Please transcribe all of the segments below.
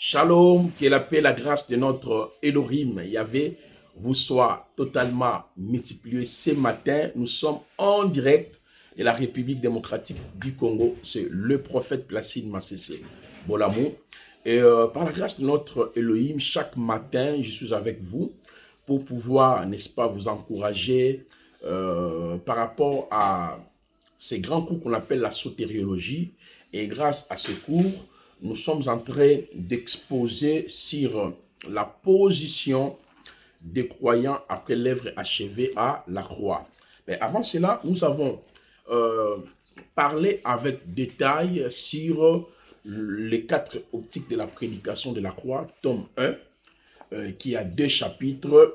Shalom, que la paix, la grâce de notre Elohim, Yahvé, vous soit totalement multipliée. Ce matin, nous sommes en direct de la République démocratique du Congo. C'est le prophète Placide Massessé Bolamou. Et par la grâce de notre Elohim, chaque matin, je suis avec vous pour pouvoir, n'est-ce pas, vous encourager par rapport à ces grands cours qu'on appelle la sotériologie. Et grâce à ce cours, nous sommes en train d'exposer sur la position des croyants après l'œuvre achevée à la croix. Mais avant cela, nous avons parlé avec détail sur les 4 optiques de la prédication de la croix, tome 1, qui a 2 chapitres.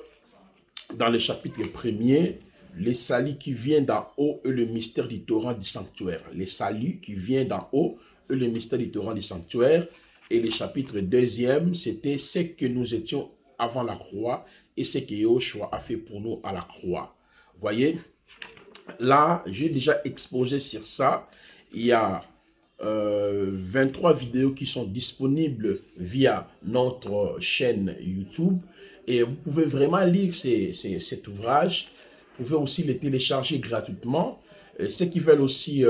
Dans le chapitre premier, les saluts qui viennent d'en haut et le mystère du torrent du sanctuaire. Les saluts qui viennent d'en haut et le mystère du torrent du sanctuaire. Et le chapitre deuxième, c'était ce que nous étions avant la croix et ce que Yahushua a fait pour nous à la croix. Vous voyez, là, j'ai déjà exposé sur ça. Il y a 23 vidéos qui sont disponibles via notre chaîne YouTube. Et vous pouvez vraiment lire cet ouvrage. Vous pouvez aussi le télécharger gratuitement. Et ceux qui veulent aussi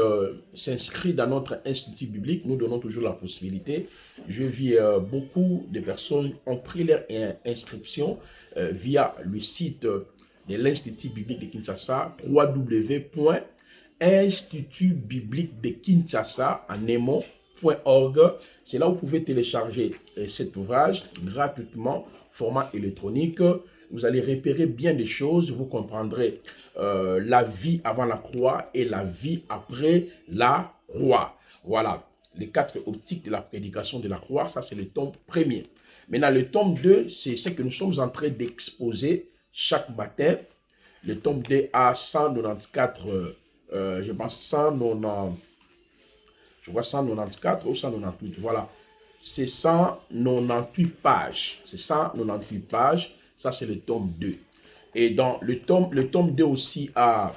s'inscrire dans notre institut biblique, nous donnons toujours la possibilité. Je vis beaucoup de personnes ont pris leur inscription via le site de l'Institut biblique de Kinshasa, www.institutbiblique de Kinshasa en nemo.org. C'est là où vous pouvez télécharger cet ouvrage gratuitement, format électronique. Vous allez repérer bien des choses, vous comprendrez la vie avant la croix et la vie après la croix. Voilà, les 4 optiques de la prédication de la croix, ça c'est le tome premier. Maintenant, le tome 2, c'est ce que nous sommes en train d'exposer chaque matin. Le tome 2 a 194, je pense 190, je vois 194 ou 198, voilà. C'est 198 pages. C'est 198 pages. Ça, c'est le tome 2. Et dans le tome 2 aussi a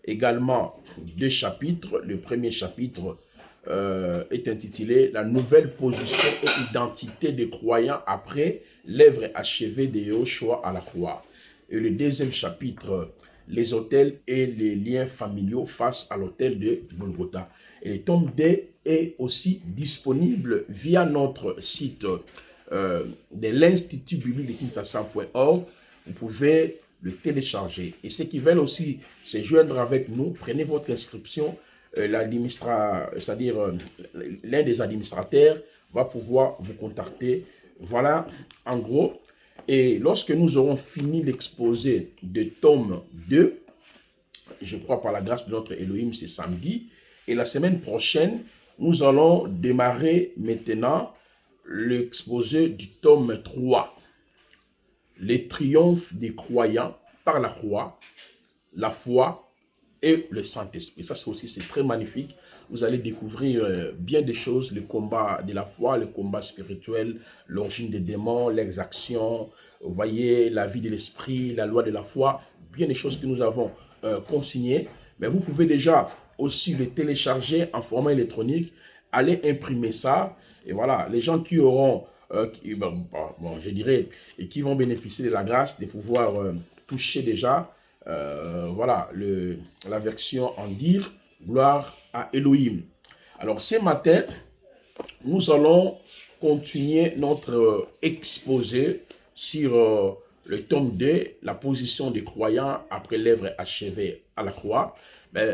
également 2 chapitres. Le premier chapitre est intitulé « La nouvelle position et identité des croyants après l'œuvre achevée de Yahushua à la croix ». Et le deuxième chapitre, les autels et les liens familiaux face à l'autel de Golgotha. Et le tome 2 est aussi disponible via notre site de l'Institut biblique de Kinshasa.org. Vous pouvez le télécharger. Et ceux qui veulent aussi se joindre avec nous, prenez votre inscription. C'est-à-dire l'un des administrateurs va pouvoir vous contacter. Voilà, en gros. Et lorsque nous aurons fini l'exposé de tome 2, je crois par la grâce de notre Elohim, c'est samedi. Et la semaine prochaine, nous allons démarrer maintenant l'exposé du tome 3. Les triomphes des croyants par la croix, la foi et le Saint-Esprit. Ça c'est très magnifique. Vous allez découvrir bien des choses, le combat de la foi, le combat spirituel, l'origine des démons, l'exaction, vous voyez, la vie de l'esprit, la loi de la foi, bien des choses que nous avons consignées. Mais vous pouvez déjà aussi le télécharger en format électronique, aller imprimer ça. Et voilà, les gens qui auront, je dirais, et qui vont bénéficier de la grâce de pouvoir toucher déjà, voilà, la version en dire, gloire à Elohim. Alors, ce matin, nous allons continuer notre exposé sur le tome 2, la position des croyants après l'œuvre achevée à la croix.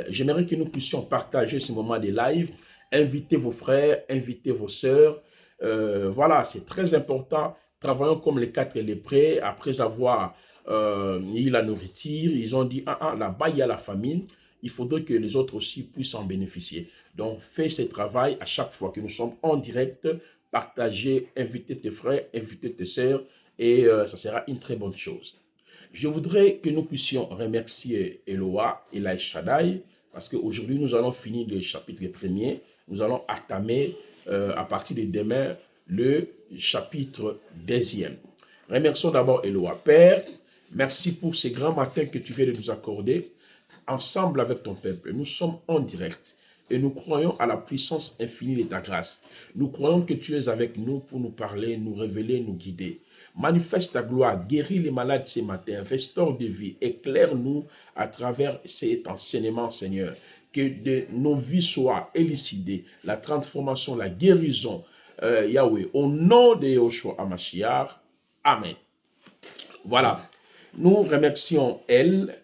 J'aimerais que nous puissions partager ce moment de live, inviter vos frères, inviter vos sœurs. Voilà, c'est très important. Travaillons comme les 4 lépreux, après avoir eu la nourriture, ils ont dit, là-bas, il y a la famine, il faudrait que les autres aussi puissent en bénéficier. Donc, fais ce travail à chaque fois que nous sommes en direct, partagez, invitez tes frères, invitez tes sœurs, et ça sera une très bonne chose. Je voudrais que nous puissions remercier Eloa et El Shaddai, parce qu'aujourd'hui, nous allons finir le chapitre premier. Nous allons entamer à partir de demain le chapitre deuxième. Remercions d'abord Eloa. Père, merci pour ces grands matins que tu viens de nous accorder. Ensemble avec ton peuple, nous sommes en direct. Et nous croyons à la puissance infinie de ta grâce. Nous croyons que tu es avec nous pour nous parler, nous révéler, nous guider. Manifeste ta gloire, guéris les malades ce matin, restaure des vies, éclaire-nous à travers cet enseignement, Seigneur. Que nos vies soient élucidées, la transformation, la guérison, Yahweh, au nom de Yahushua HaMashiach. Amen. Voilà. Nous remercions elle.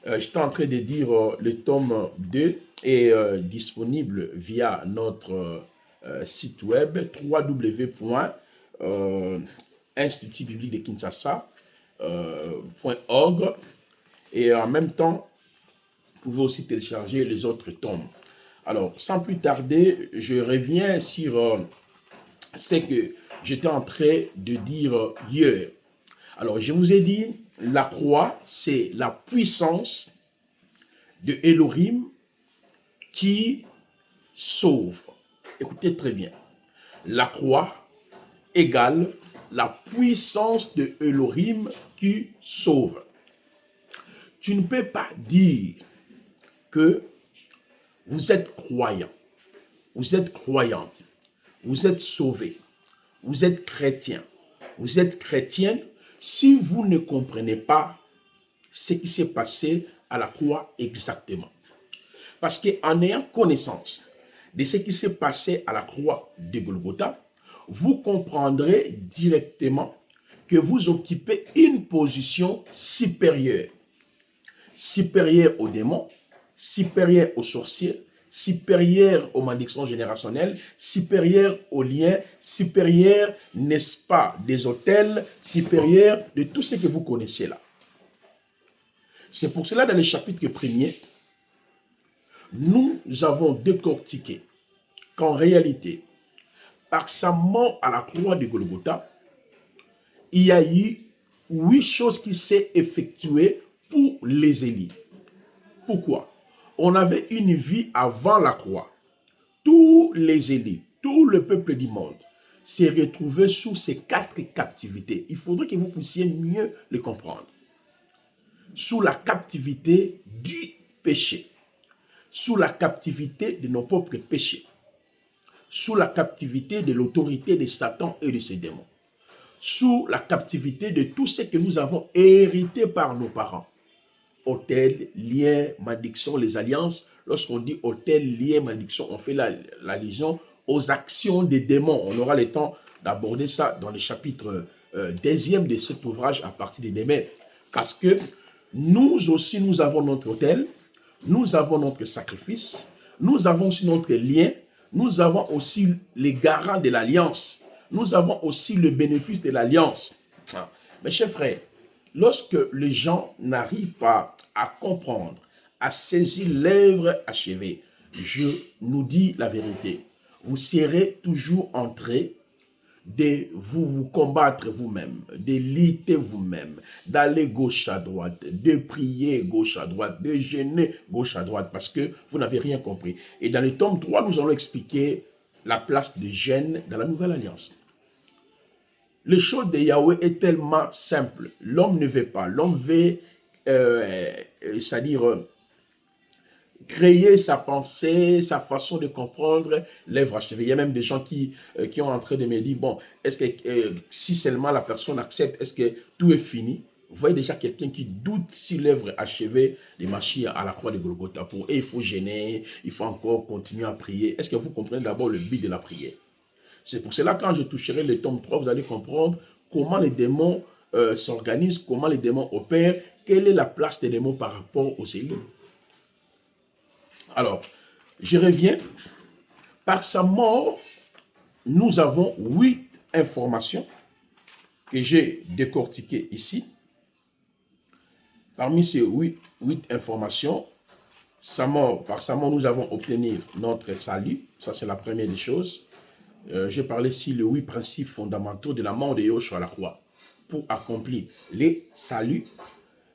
J'étais en train de dire le tome 2 est disponible via notre site web www.institut biblique de Kinshasa.org et en même temps, vous pouvez aussi télécharger les autres tomes. Alors, sans plus tarder, je reviens sur ce que j'étais en train de dire hier. Alors, je vous ai dit, la croix, c'est la puissance de Elohim qui sauve. Écoutez très bien. La croix égale la puissance de Elohim qui sauve. Tu ne peux pas dire que vous êtes croyant, vous êtes croyante, vous êtes sauvé, vous êtes chrétien, vous êtes chrétienne si vous ne comprenez pas ce qui s'est passé à la croix exactement. Parce qu'en ayant connaissance de ce qui s'est passé à la croix de Golgotha, vous comprendrez directement que vous occupez une position supérieure. Supérieure aux démons, supérieure aux sorciers, supérieure aux malédictions générationnelles, supérieure aux liens, supérieure, n'est-ce pas, des hôtels, supérieure de tout ce que vous connaissez là. C'est pour cela, dans le chapitre 1er, nous avons décortiqué qu'en réalité, par sa mort à la croix de Golgotha, il y a eu 8 choses qui s'est effectuées pour les élus. Pourquoi? On avait une vie avant la croix. Tous les élus, tout le peuple du monde s'est retrouvé sous ces 4 captivités. Il faudrait que vous puissiez mieux les comprendre. Sous la captivité du péché, sous la captivité de nos propres péchés, sous la captivité de l'autorité de Satan et de ses démons, sous la captivité de tout ce que nous avons hérité par nos parents. Hôtel, lien, malédiction, les alliances. Lorsqu'on dit hôtel, lien, malédiction, on fait l'allusion aux actions des démons. On aura le temps d'aborder ça dans le chapitre 10e de cet ouvrage à partir de demain. Parce que nous aussi, nous avons notre hôtel, nous avons notre sacrifice, nous avons aussi notre lien, nous avons aussi les garants de l'alliance, nous avons aussi le bénéfice de l'alliance. Mes chers frères, lorsque les gens n'arrivent pas à comprendre, à saisir l'œuvre achevée, je nous dis la vérité, vous serez toujours en train de vous combattre vous-même, de lutter vous-même, d'aller gauche à droite, de prier gauche à droite, de jeûner gauche à droite, parce que vous n'avez rien compris. Et dans le tome 3, nous allons expliquer la place de jeûne dans la nouvelle alliance. Le chose de Yahweh est tellement simple. L'homme ne veut pas. L'homme veut, c'est-à-dire, créer sa pensée, sa façon de comprendre l'œuvre achevée. Il y a même des gens qui ont en train de me dire, bon, est-ce que si seulement la personne accepte, est-ce que tout est fini? Vous voyez déjà quelqu'un qui doute si l'œuvre achevée de Mashiach à la croix de Golgotha. Pour eux, il faut gêner, il faut encore continuer à prier. Est-ce que vous comprenez d'abord le but de la prière? C'est pour cela, quand je toucherai le tome 3, vous allez comprendre comment les démons s'organisent, comment les démons opèrent, quelle est la place des démons par rapport aux élus. Alors, je reviens. Par sa mort, nous avons 8 informations que j'ai décortiquées ici. Parmi ces 8 informations, par sa mort, nous avons obtenu notre salut. Ça, c'est la première des choses. J'ai parlé ici les 8 principes fondamentaux de la mort de Yahushua à la croix pour accomplir les saluts.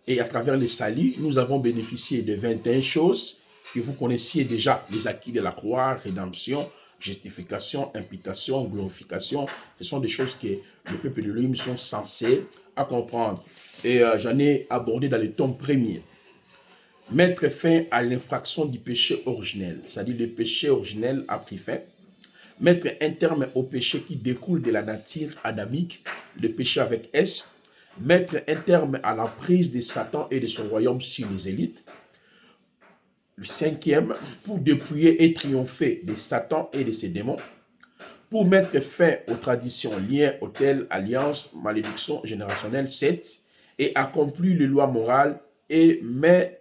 Et à travers les saluts, nous avons bénéficié de 21 choses que vous connaissiez déjà, les acquis de la croix, rédemption, justification, imputation, glorification. Ce sont des choses que le peuple de l'Élohim sont censés à comprendre. Et j'en ai abordé dans le tome premier. mettre fin à l'infraction du péché originel, c'est-à-dire le péché originel a pris fin, mettre un terme au péché qui découle de la nature adamique, le péché avec S, mettre un terme à la prise de Satan et de son royaume sur les élites. Le cinquième, pour dépouiller et triompher de Satan et de ses démons, pour mettre fin aux traditions, liens, autels, alliances, malédictions générationnelles, 7, et accomplir les lois morales et met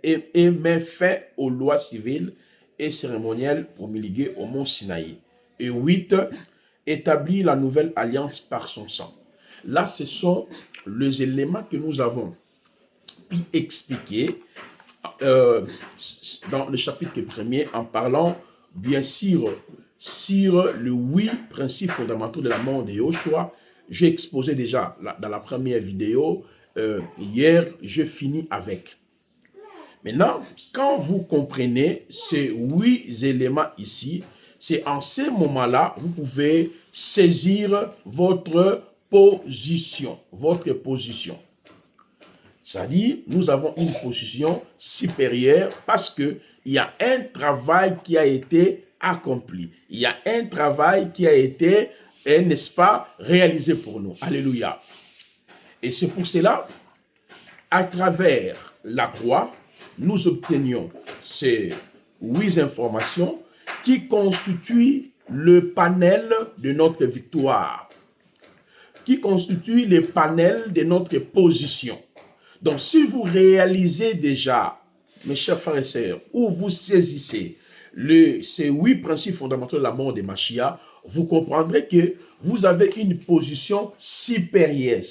fin aux lois civiles et cérémonielles promulguées au mont Sinaï. Et 8, établir la nouvelle alliance par son sang. Là, ce sont les éléments que nous avons pu expliquer dans le chapitre 1er en parlant bien sûr sur les 8 principes fondamentaux de la mort de Yoshua. J'ai exposé déjà dans la première vidéo hier, je finis avec. Maintenant, quand vous comprenez ces 8 éléments ici, c'est en ces moments-là, vous pouvez saisir votre position. C'est-à-dire, nous avons une position supérieure parce qu'il y a un travail qui a été accompli. Il y a un travail qui a été, n'est-ce pas, réalisé pour nous. Alléluia. Et c'est pour cela, à travers la croix, nous obtenions ces 8 informations qui constituent le panel de notre victoire, qui constituent le panel de notre position. Donc, si vous réalisez déjà, mes chers frères et sœurs, ou vous saisissez ces 8 principes fondamentaux de la mort de Mashiach, vous comprendrez que vous avez une position supérieure.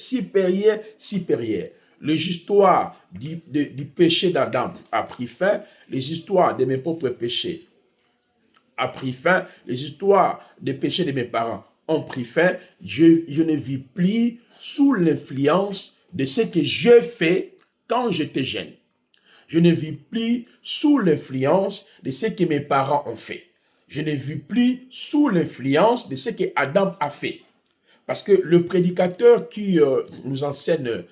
Les histoires du péché d'Adam a pris fin, les histoires de mes propres péchés a pris fin, les histoires des péchés de mes parents ont pris fin. Je ne vis plus sous l'influence de ce que je fais quand j'étais jeune. Je ne vis plus sous l'influence de ce que mes parents ont fait. Je ne vis plus sous l'influence de ce que Adam a fait. Parce que le prédicateur qui nous enseigne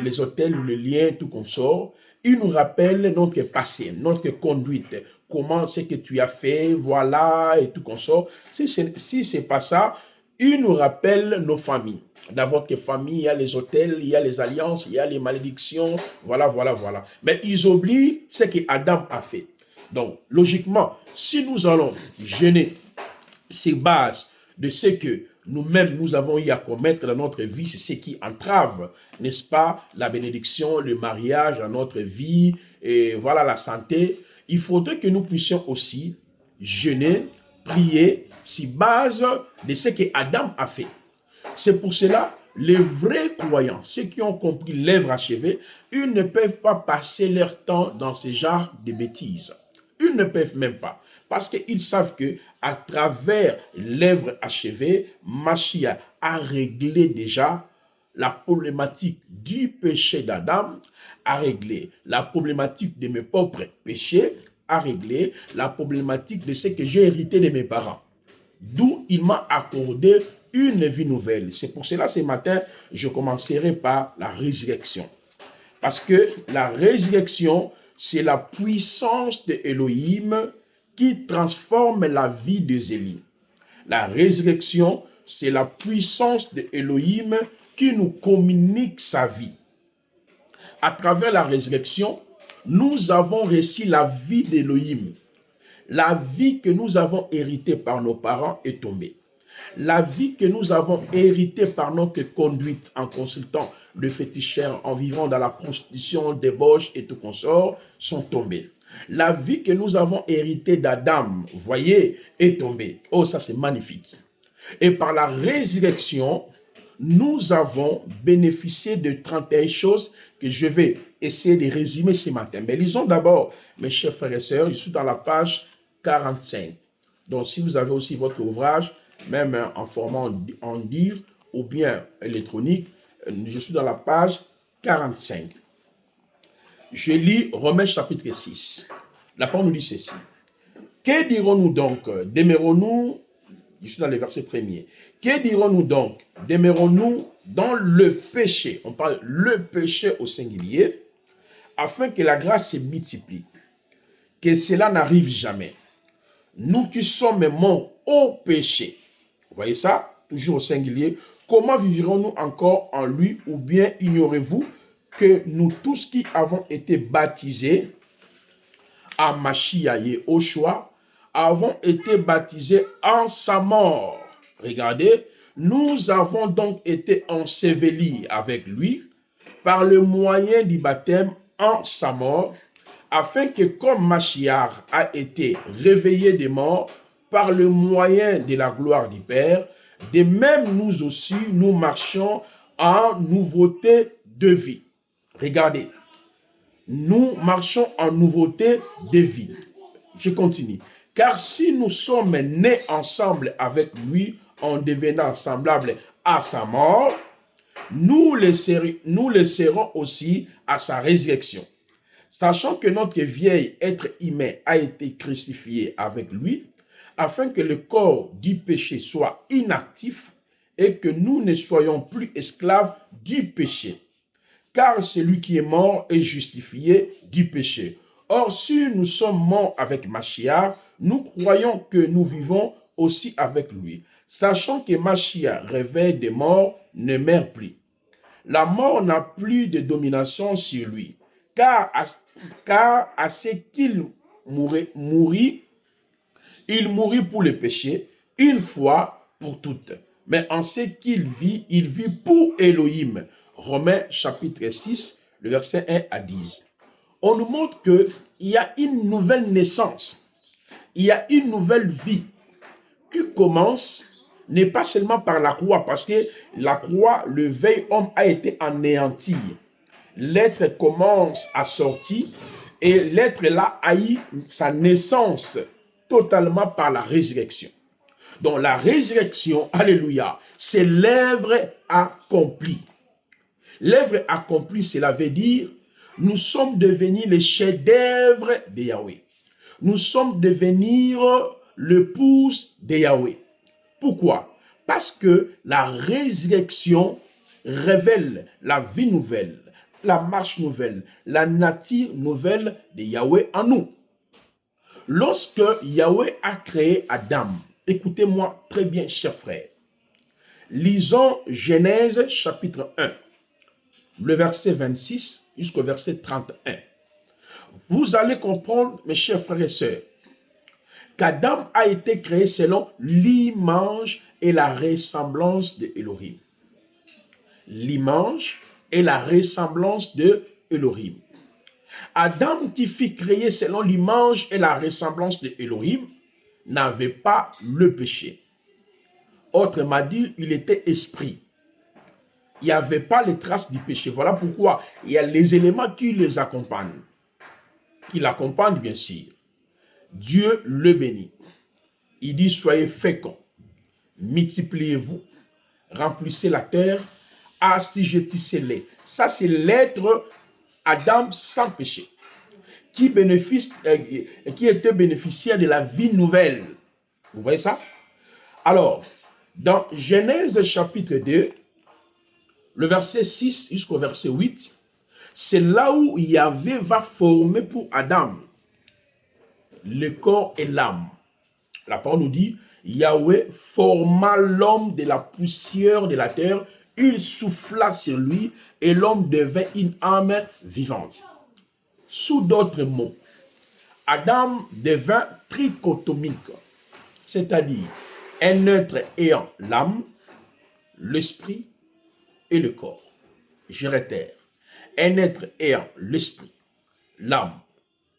les autels, le lien, tout consort, il nous rappelle notre passé, notre conduite, comment c'est que tu as fait, voilà, et tout consort. Si ce n'est pas ça, il nous rappelle nos familles. Dans votre famille, il y a les autels, il y a les alliances, il y a les malédictions, voilà. Mais ils oublient ce que Adam a fait. Donc, logiquement, si nous allons jeûner ces bases de ce que nous-mêmes, nous avons eu à commettre dans notre vie, c'est ce qui entrave, n'est-ce pas, la bénédiction, le mariage dans notre vie, et voilà, la santé. Il faudrait que nous puissions aussi jeûner, prier, sur base de ce que Adam a fait. C'est pour cela, les vrais croyants, ceux qui ont compris l'œuvre achevée, ils ne peuvent pas passer leur temps dans ce genre de bêtises. Ils ne peuvent même pas. Parce qu'ils savent que à travers l'œuvre achevée, Mashiach a réglé déjà la problématique du péché d'Adam, a réglé la problématique de mes propres péchés, a réglé la problématique de ce que j'ai hérité de mes parents. D'où il m'a accordé une vie nouvelle. C'est pour cela, ce matin, je commencerai par la résurrection. Parce que la résurrection, c'est la puissance de Elohim qui transforme la vie de Zélie. La résurrection, c'est la puissance de Elohim qui nous communique sa vie. À travers la résurrection, nous avons reçu la vie d'Elohim. La vie que nous avons héritée par nos parents est tombée. La vie que nous avons héritée par notre conduite en consultant le féticheur, en vivant dans la prostitution, débauche et tout consort, sont tombées. La vie que nous avons héritée d'Adam, voyez, est tombée. Oh, ça c'est magnifique. Et par la résurrection, nous avons bénéficié de 31 choses que je vais essayer de résumer ce matin. Mais lisons d'abord, mes chers frères et sœurs, je suis dans la page 45. Donc, si vous avez aussi votre ouvrage, même en format en dire ou bien électronique, je suis dans la page 45. Je lis Romains chapitre 6. La parole nous dit ceci. Que dirons-nous donc? Demeurons-nous, je suis dans le verset premier. Que dirons-nous donc? Demeurons-nous dans le péché? On parle le péché au singulier, afin que la grâce se multiplie. que cela n'arrive jamais. Nous qui sommes morts au péché. Vous voyez ça? Toujours au singulier. Comment vivrons-nous encore en lui? Ou bien ignorez-vous que nous tous qui avons été baptisés à Machia et Oshua, avons été baptisés en sa mort. Regardez, nous avons donc été ensevelis avec lui par le moyen du baptême en sa mort, afin que comme Machiach a été réveillé des morts par le moyen de la gloire du Père, de même nous aussi, nous marchons en nouveauté de vie. Regardez, nous marchons en nouveauté de vie. Je continue. Car si nous sommes nés ensemble avec lui en devenant semblables à sa mort, nous le serons aussi à sa résurrection. Sachant que notre vieil être humain a été crucifié avec lui, afin que le corps du péché soit inactif et que nous ne soyons plus esclaves du péché. Car celui qui est mort est justifié du péché. Or, si nous sommes morts avec Machiach, nous croyons que nous vivons aussi avec lui, sachant que Machiach, réveillé des morts, ne meurt plus. La mort n'a plus de domination sur lui, car à ce qu'il mourit, il mourit pour le péché, une fois pour toutes. Mais en ce qu'il vit, il vit pour Elohim. Romains chapitre 6, le verset 1 à 10. On nous montre qu'il y a une nouvelle naissance, il y a une nouvelle vie qui commence, n'est pas seulement par la croix, parce que la croix, le vieil homme a été anéanti. L'être commence à sortir et l'être là a eu sa naissance totalement par la résurrection. Donc la résurrection, alléluia, c'est l'œuvre accomplie. L'œuvre accomplie, cela veut dire, nous sommes devenus les chefs-d'œuvre de Yahweh. Nous sommes devenus l'épouse de Yahweh. Pourquoi? Parce que la résurrection révèle la vie nouvelle, la marche nouvelle, la nature nouvelle de Yahweh en nous. Lorsque Yahweh a créé Adam, écoutez-moi très bien, chers frères, lisons Genèse chapitre 1, le verset 26 jusqu'au verset 31. Vous allez comprendre, mes chers frères et sœurs, qu'Adam a été créé selon l'image et la ressemblance de Elohim. L'image et la ressemblance de Elohim. Adam, qui fut créé selon l'image et la ressemblance de Elohim, n'avait pas le péché. Autrement dit, il était esprit. Il n'y avait pas les traces du péché. Voilà pourquoi il y a les éléments qui les accompagnent. Qui l'accompagnent, bien sûr. Dieu le bénit. Il dit, soyez féconds, multipliez-vous, remplissez la terre, assujettissez-les. Ça, c'est l'être Adam sans péché, qui était bénéficiaire de la vie nouvelle. Vous voyez ça? Alors, dans Genèse chapitre 2, le verset 6 jusqu'au verset 8, c'est là où Yahvé va former pour Adam le corps et l'âme. La parole nous dit, Yahvé forma l'homme de la poussière de la terre, il souffla sur lui et l'homme devint une âme vivante. Sous d'autres mots, Adam devint trichotomique, c'est-à-dire un être ayant l'âme, l'esprit et le corps. Je réitère, un être ayant l'esprit, l'âme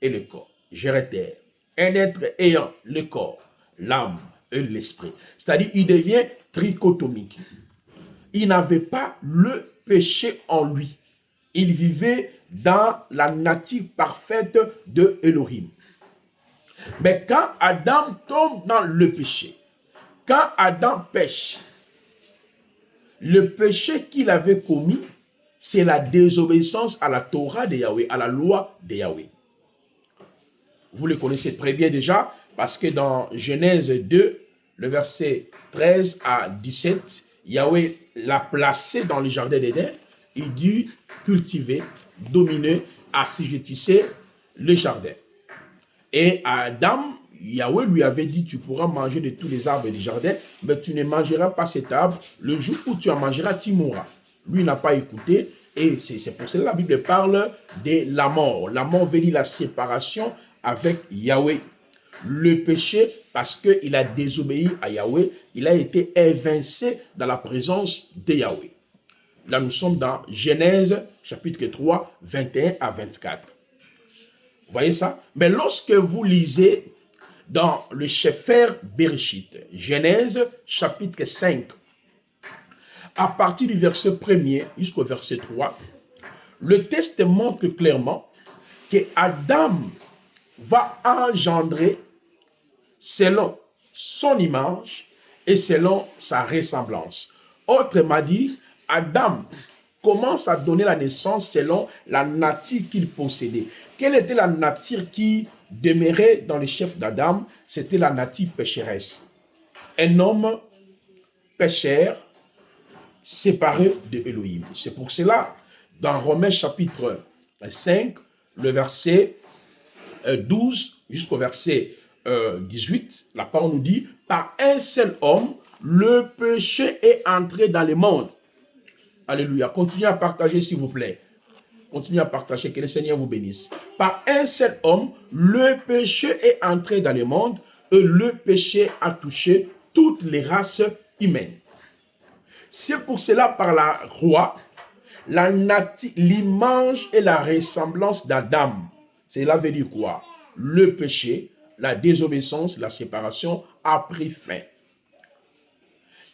et le corps. Je réitère, un être ayant le corps, l'âme et l'esprit. C'est-à-dire, il devient trichotomique. Il n'avait pas le péché en lui. Il vivait dans la nature parfaite de Elohim. Mais quand Adam tombe dans le péché, quand Adam pêche, le péché qu'il avait commis, c'est la désobéissance à la Torah de Yahweh, à la loi de Yahweh. Vous le connaissez très bien déjà, parce que dans Genèse 2, le verset 13 à 17, Yahweh l'a placé dans le jardin d'Éden. Il dit cultiver, dominer, assujettisser le jardin. Et Adam, Yahweh lui avait dit, tu pourras manger de tous les arbres du jardin, mais tu ne mangeras pas cet arbre. Le jour où tu en mangeras, tu mourras. Lui n'a pas écouté. Et c'est pour cela que la Bible parle de la mort. La mort veut dire la séparation avec Yahweh. Le péché, parce qu'il a désobéi à Yahweh, il a été évincé dans la présence de Yahweh. Là, nous sommes dans Genèse, chapitre 3, 21 à 24. Vous voyez ça? Mais lorsque vous lisez dans le Sefer Bereshit, Genèse, chapitre 5, à partir du verset 1er jusqu'au verset 3, le texte montre clairement que Adam va engendrer selon son image et selon sa ressemblance. Autrement dit, Adam commence à donner la naissance selon la nature qu'il possédait. Quelle était la nature qui demeurait dans le chef d'Adam? C'était la nature pécheresse. Un homme pécheur séparé de Elohim. C'est pour cela, dans Romains chapitre 5, le verset 12 jusqu'au verset 18, la parole nous dit, par un seul homme, le péché est entré dans le monde. Alléluia. Continuez à partager, s'il vous plaît. Continuez à partager, que le Seigneur vous bénisse. Par un seul homme, le péché est entré dans le monde et le péché a touché toutes les races humaines. C'est pour cela, par la croix, l'image et la ressemblance d'Adam. Cela veut dire quoi? Le péché, la désobéissance, la séparation a pris fin.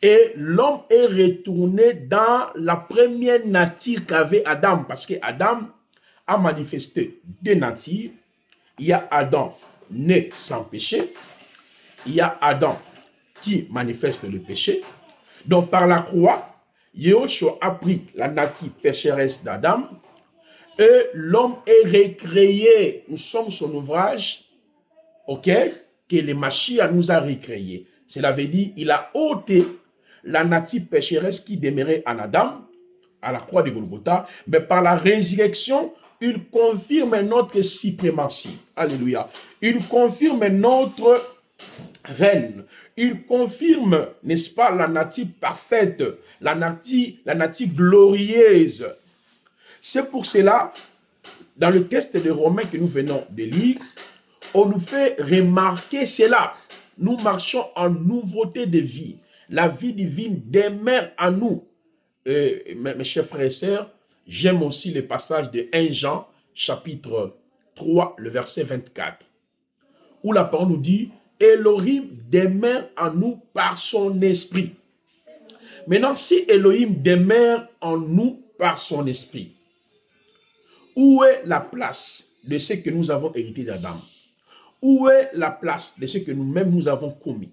Et l'homme est retourné dans la première nature qu'avait Adam, parce que Adam a manifesté deux natures. Il y a Adam né sans péché, il y a Adam qui manifeste le péché. Donc par la croix, Yahushua a pris la nature pécheresse d'Adam et l'homme est recréé. Nous sommes son ouvrage, ok, que le Mashiach nous a recréé. Cela veut dire qu'il a ôté la nature pécheresse qui demeurait en Adam, à la croix de Golgotha, mais par la résurrection, il confirme notre suprématie. Alléluia. Il confirme notre règne. Il confirme, n'est-ce pas, la nature parfaite, la nature glorieuse. C'est pour cela, dans le texte de Romains que nous venons de lire, on nous fait remarquer cela. Nous marchons en nouveauté de vie. La vie divine demeure en nous. Mes chers frères et sœurs, j'aime aussi le passage de 1 Jean, chapitre 3, le verset 24, où la parole nous dit, Elohim demeure en nous par son esprit. Maintenant, si Elohim demeure en nous par son esprit, où est la place de ce que nous avons hérité d'Adam? Où est la place de ce que nous-mêmes nous avons commis?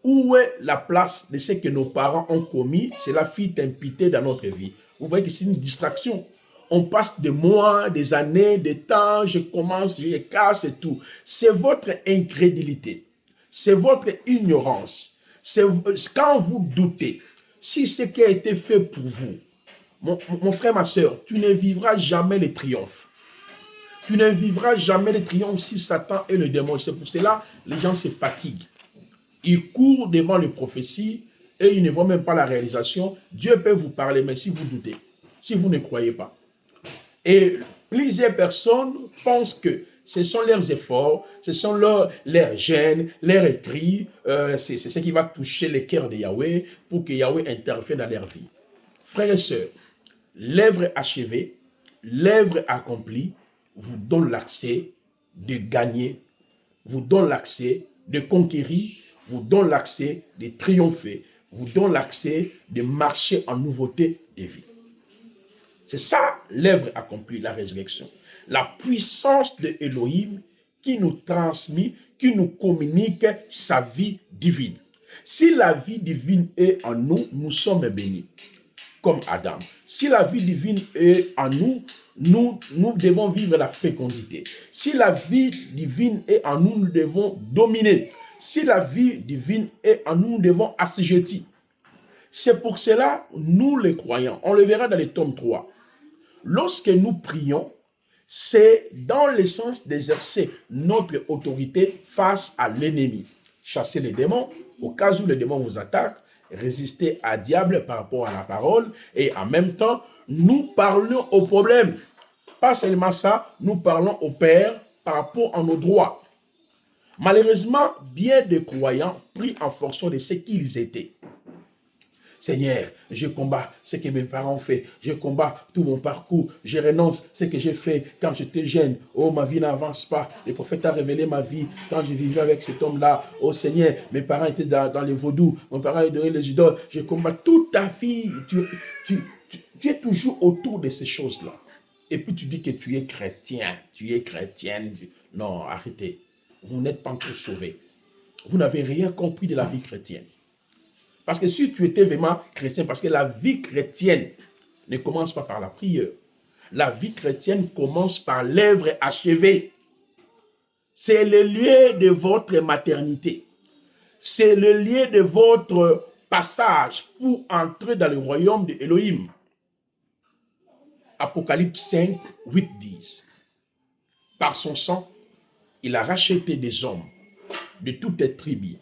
Où est la place de ce que nos parents ont commis? Cela fut imputé dans notre vie. Vous voyez que c'est une distraction. On passe des mois, des années, des temps, je commence, je casse et tout. C'est votre incrédulité. C'est votre ignorance. C'est quand vous doutez. Si ce qui a été fait pour vous, mon frère, ma soeur, tu ne vivras jamais le triomphe. Tu ne vivras jamais le triomphe si Satan est le démon. C'est pour cela que les gens se fatiguent. Ils courent devant les prophéties et ils ne voient même pas la réalisation. Dieu peut vous parler, mais si vous doutez, si vous ne croyez pas. Et plusieurs personnes pensent que ce sont leurs efforts, ce sont leurs gènes, leurs écrits, c'est ce qui va toucher le cœur de Yahweh pour que Yahweh intervienne dans leur vie. Frères et sœurs, l'œuvre achevée, l'œuvre accomplie vous donne l'accès de gagner, vous donne l'accès de conquérir, vous donne l'accès de triompher, vous donne l'accès de marcher en nouveauté de vie. C'est ça l'œuvre accomplie, la résurrection. La puissance de Elohim qui nous transmet, qui nous communique sa vie divine. Si la vie divine est en nous, nous sommes bénis, comme Adam. Si la vie divine est en nous, nous devons vivre la fécondité. Si la vie divine est en nous, nous devons dominer. Si la vie divine est en nous, nous devons assujettir. C'est pour cela, nous les croyants, on le verra dans le tome 3. Lorsque nous prions, c'est dans le sens d'exercer notre autorité face à l'ennemi. Chasser les démons, au cas où les démons vous attaquent, résister à diable par rapport à la parole, et en même temps, nous parlons au problème. Pas seulement ça, nous parlons au Père par rapport à nos droits. Malheureusement, bien des croyants pris en fonction de ce qu'ils étaient. Seigneur, je combats ce que mes parents ont fait. Je combats tout mon parcours. Je renonce ce que j'ai fait quand j'étais jeune. Oh, ma vie n'avance pas. Le prophète a révélé ma vie quand je vivais avec cet homme-là. Oh Seigneur, mes parents étaient dans les vaudous. Mes parents adoraient les idoles. Je combats toute ta vie. Tu es toujours autour de ces choses-là. Et puis tu dis que tu es chrétien. Tu es chrétienne. Non, arrêtez. Vous n'êtes pas encore sauvés. Vous n'avez rien compris de la vie chrétienne. Parce que si tu étais vraiment chrétien, parce que la vie chrétienne ne commence pas par la prière. La vie chrétienne commence par l'œuvre achevée. C'est le lieu de votre maternité. C'est le lieu de votre passage pour entrer dans le royaume de Elohim. Apocalypse 5, 8, 10. Par son sang, il a racheté des hommes de toutes les tribus,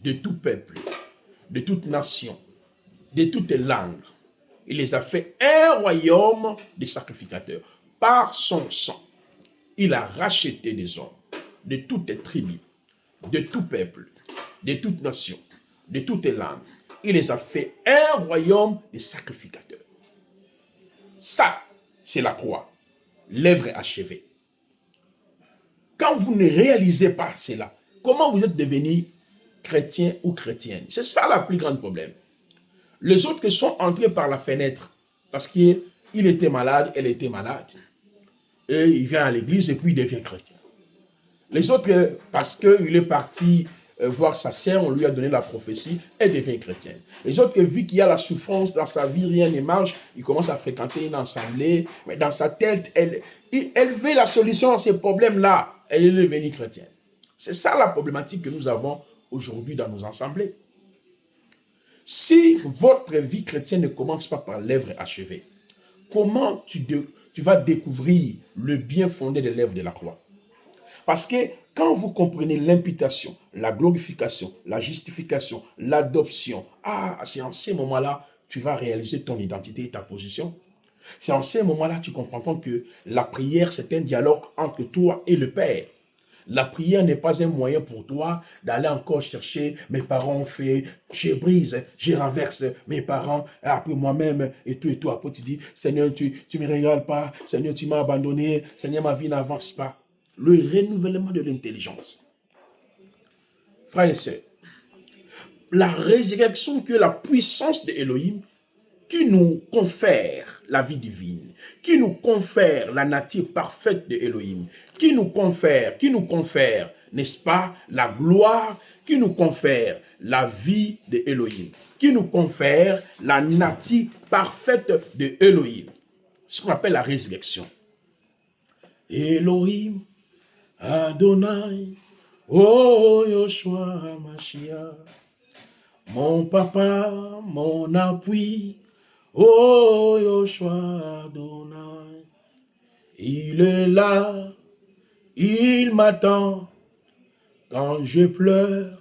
de tout peuple, de toute nation, de toutes langues. Il les a fait un royaume de sacrificateurs. Par son sang, il a racheté des hommes de toutes les tribus, de tout peuple, de toute nation, de toutes langues. Il les a fait un royaume de sacrificateurs. Ça, c'est la croix. L'œuvre est achevée. Quand vous ne réalisez pas cela, comment vous êtes devenu chrétien ou chrétienne? C'est ça le plus grand problème. Les autres qui sont entrés par la fenêtre, parce qu'il était malade, elle était malade, et il vient à l'église et puis il devient chrétien. Les autres, parce qu'il est parti voir sa sœur, on lui a donné la prophétie, elle devient chrétienne. Les autres, vu qu'il y a la souffrance dans sa vie, rien ne marche, il commence à fréquenter une assemblée, mais dans sa tête, elle veut la solution à ces problèmes-là, elle est devenue chrétienne. C'est ça la problématique que nous avons aujourd'hui dans nos assemblées. Si votre vie chrétienne ne commence pas par l'œuvre achevée, comment tu vas découvrir le bien fondé de l'œuvre de la croix? Parce que quand vous comprenez l'imputation, la glorification, la justification, l'adoption, c'est en ces moments-là tu vas réaliser ton identité et ta position. C'est en ces moments-là tu comprends que la prière, c'est un dialogue entre toi et le Père. La prière n'est pas un moyen pour toi d'aller encore chercher, mes parents ont fait, je brise, je renverse mes parents, après moi-même, et tout. Après tu dis, Seigneur, tu ne me régales pas, Seigneur, tu m'as abandonné, Seigneur, ma vie n'avance pas. Le renouvellement de l'intelligence. Frères et sœurs, la résurrection que la puissance de Elohim qui nous confère la vie divine, qui nous confère la nature parfaite de Elohim, qui nous confère, n'est-ce pas, la gloire, qui nous confère la vie de Elohim, qui nous confère la nature parfaite de Elohim. Ce qu'on appelle la résurrection. Elohim, Adonai, oh Yoshua Mashiach, mon papa, mon appui, oh Yoshua Adonai, il est là, il m'attend, quand je pleure,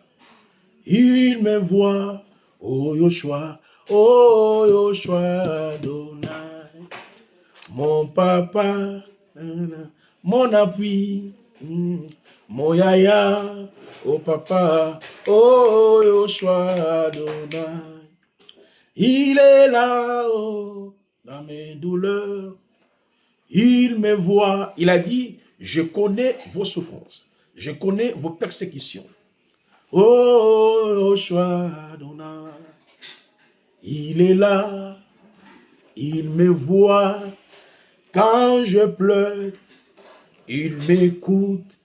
il me voit, oh Yoshua Adonai, mon papa, mon appui, mon yaya, oh papa, oh Yoshua Adonai. Il est là, oh, dans mes douleurs. Il me voit. Il a dit, je connais vos souffrances. Je connais vos persécutions. Oh Yoshua Adonai. Il est là. Il me voit. Quand je pleure, il m'écoute.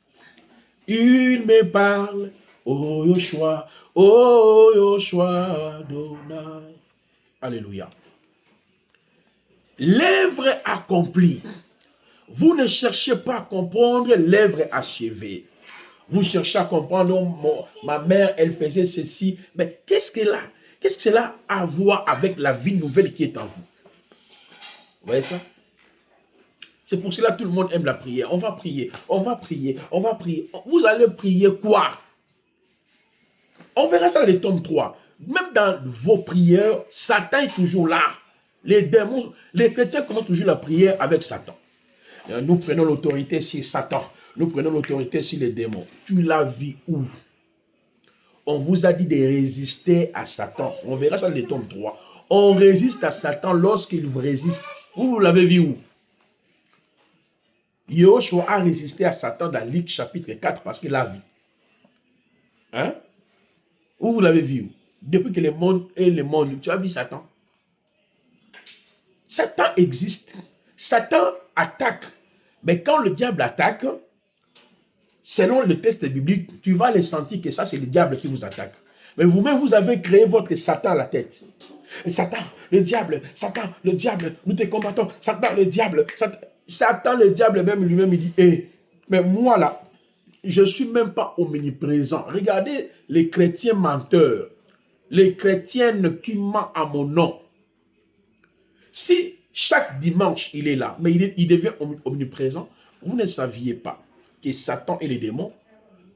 Il me parle. Oh Yoshua Adonai. Alléluia. L'œuvre accomplie. Vous ne cherchez pas à comprendre l'œuvre achevée. Vous cherchez à comprendre, ma mère, elle faisait ceci. Mais qu'est-ce que cela a à voir avec la vie nouvelle qui est en vous? Vous voyez ça? C'est pour cela que tout le monde aime la prière. On va prier, on va prier, on va prier. Vous allez prier quoi? On verra ça dans le tome 3. Même dans vos prières, Satan est toujours là. Les démons, les chrétiens commencent toujours la prière avec Satan. Nous prenons l'autorité sur Satan. Nous prenons l'autorité sur les démons. Tu l'as vu où? On vous a dit de résister à Satan. On verra ça dans le tome 3. On résiste à Satan lorsqu'il vous résiste. Vous l'avez vu où? Yoshua a résisté à Satan dans Luc chapitre 4 parce qu'il a vu. Hein? Où vous l'avez vu? Depuis que le monde est le monde, tu as vu Satan? Satan existe. Satan attaque. Mais quand le diable attaque, selon le texte biblique, tu vas le sentir que ça, c'est le diable qui vous attaque. Mais vous-même, vous avez créé votre Satan à la tête. Satan, le diable, nous te combattons. Satan, le diable, Satan, le diable, même lui-même, il dit, mais moi là, je ne suis même pas omniprésent. Regardez les chrétiens menteurs, les chrétiennes qui mentent à mon nom. Si chaque dimanche, il est là, mais il devient omniprésent, vous ne saviez pas que Satan et les démons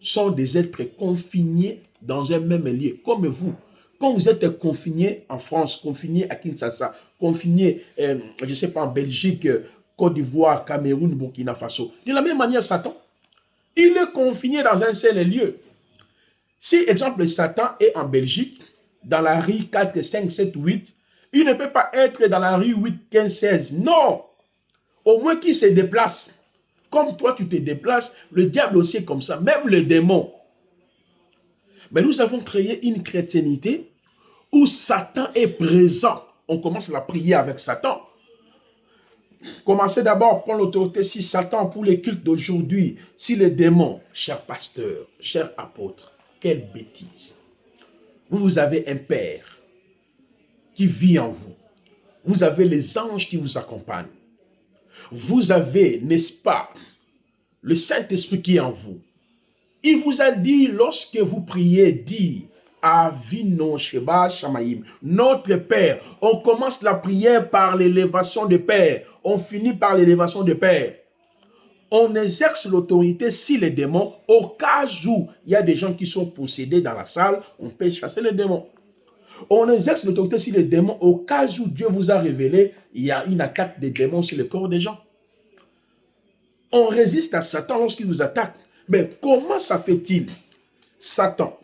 sont des êtres confinés dans un même lieu, comme vous. Quand vous êtes confiné en France, confiné à Kinshasa, confiné, je ne sais pas, en Belgique, Côte d'Ivoire, Cameroun, Burkina Faso, de la même manière, Satan, il est confiné dans un seul lieu. Si, exemple, Satan est en Belgique, dans la rue 4, 5, 7, 8, il ne peut pas être dans la rue 8, 15, 16. Non! Au moins qu'il se déplace. Comme toi, tu te déplaces, le diable aussi est comme ça, même le démon. Mais nous avons créé une chrétiennité où Satan est présent. On commence la prière avec Satan. Commencez d'abord, prendre l'autorité si Satan pour les cultes d'aujourd'hui, si les démons, chers pasteurs, chers apôtres, quelle bêtise. Vous avez un Père qui vit en vous. Vous avez les anges qui vous accompagnent. Vous avez, n'est-ce pas, le Saint-Esprit qui est en vous. Il vous a dit, lorsque vous priez, dit, Avino Sheba Shamayim, notre Père. On commence la prière par l'élévation de Père. On finit par l'élévation de Père. On exerce l'autorité si les démons, au cas où il y a des gens qui sont possédés dans la salle, on peut chasser les démons. On exerce l'autorité sur les démons au cas où Dieu vous a révélé, il y a une attaque des démons sur le corps des gens. On résiste à Satan lorsqu'il vous attaque. Mais comment ça fait-il? Satan,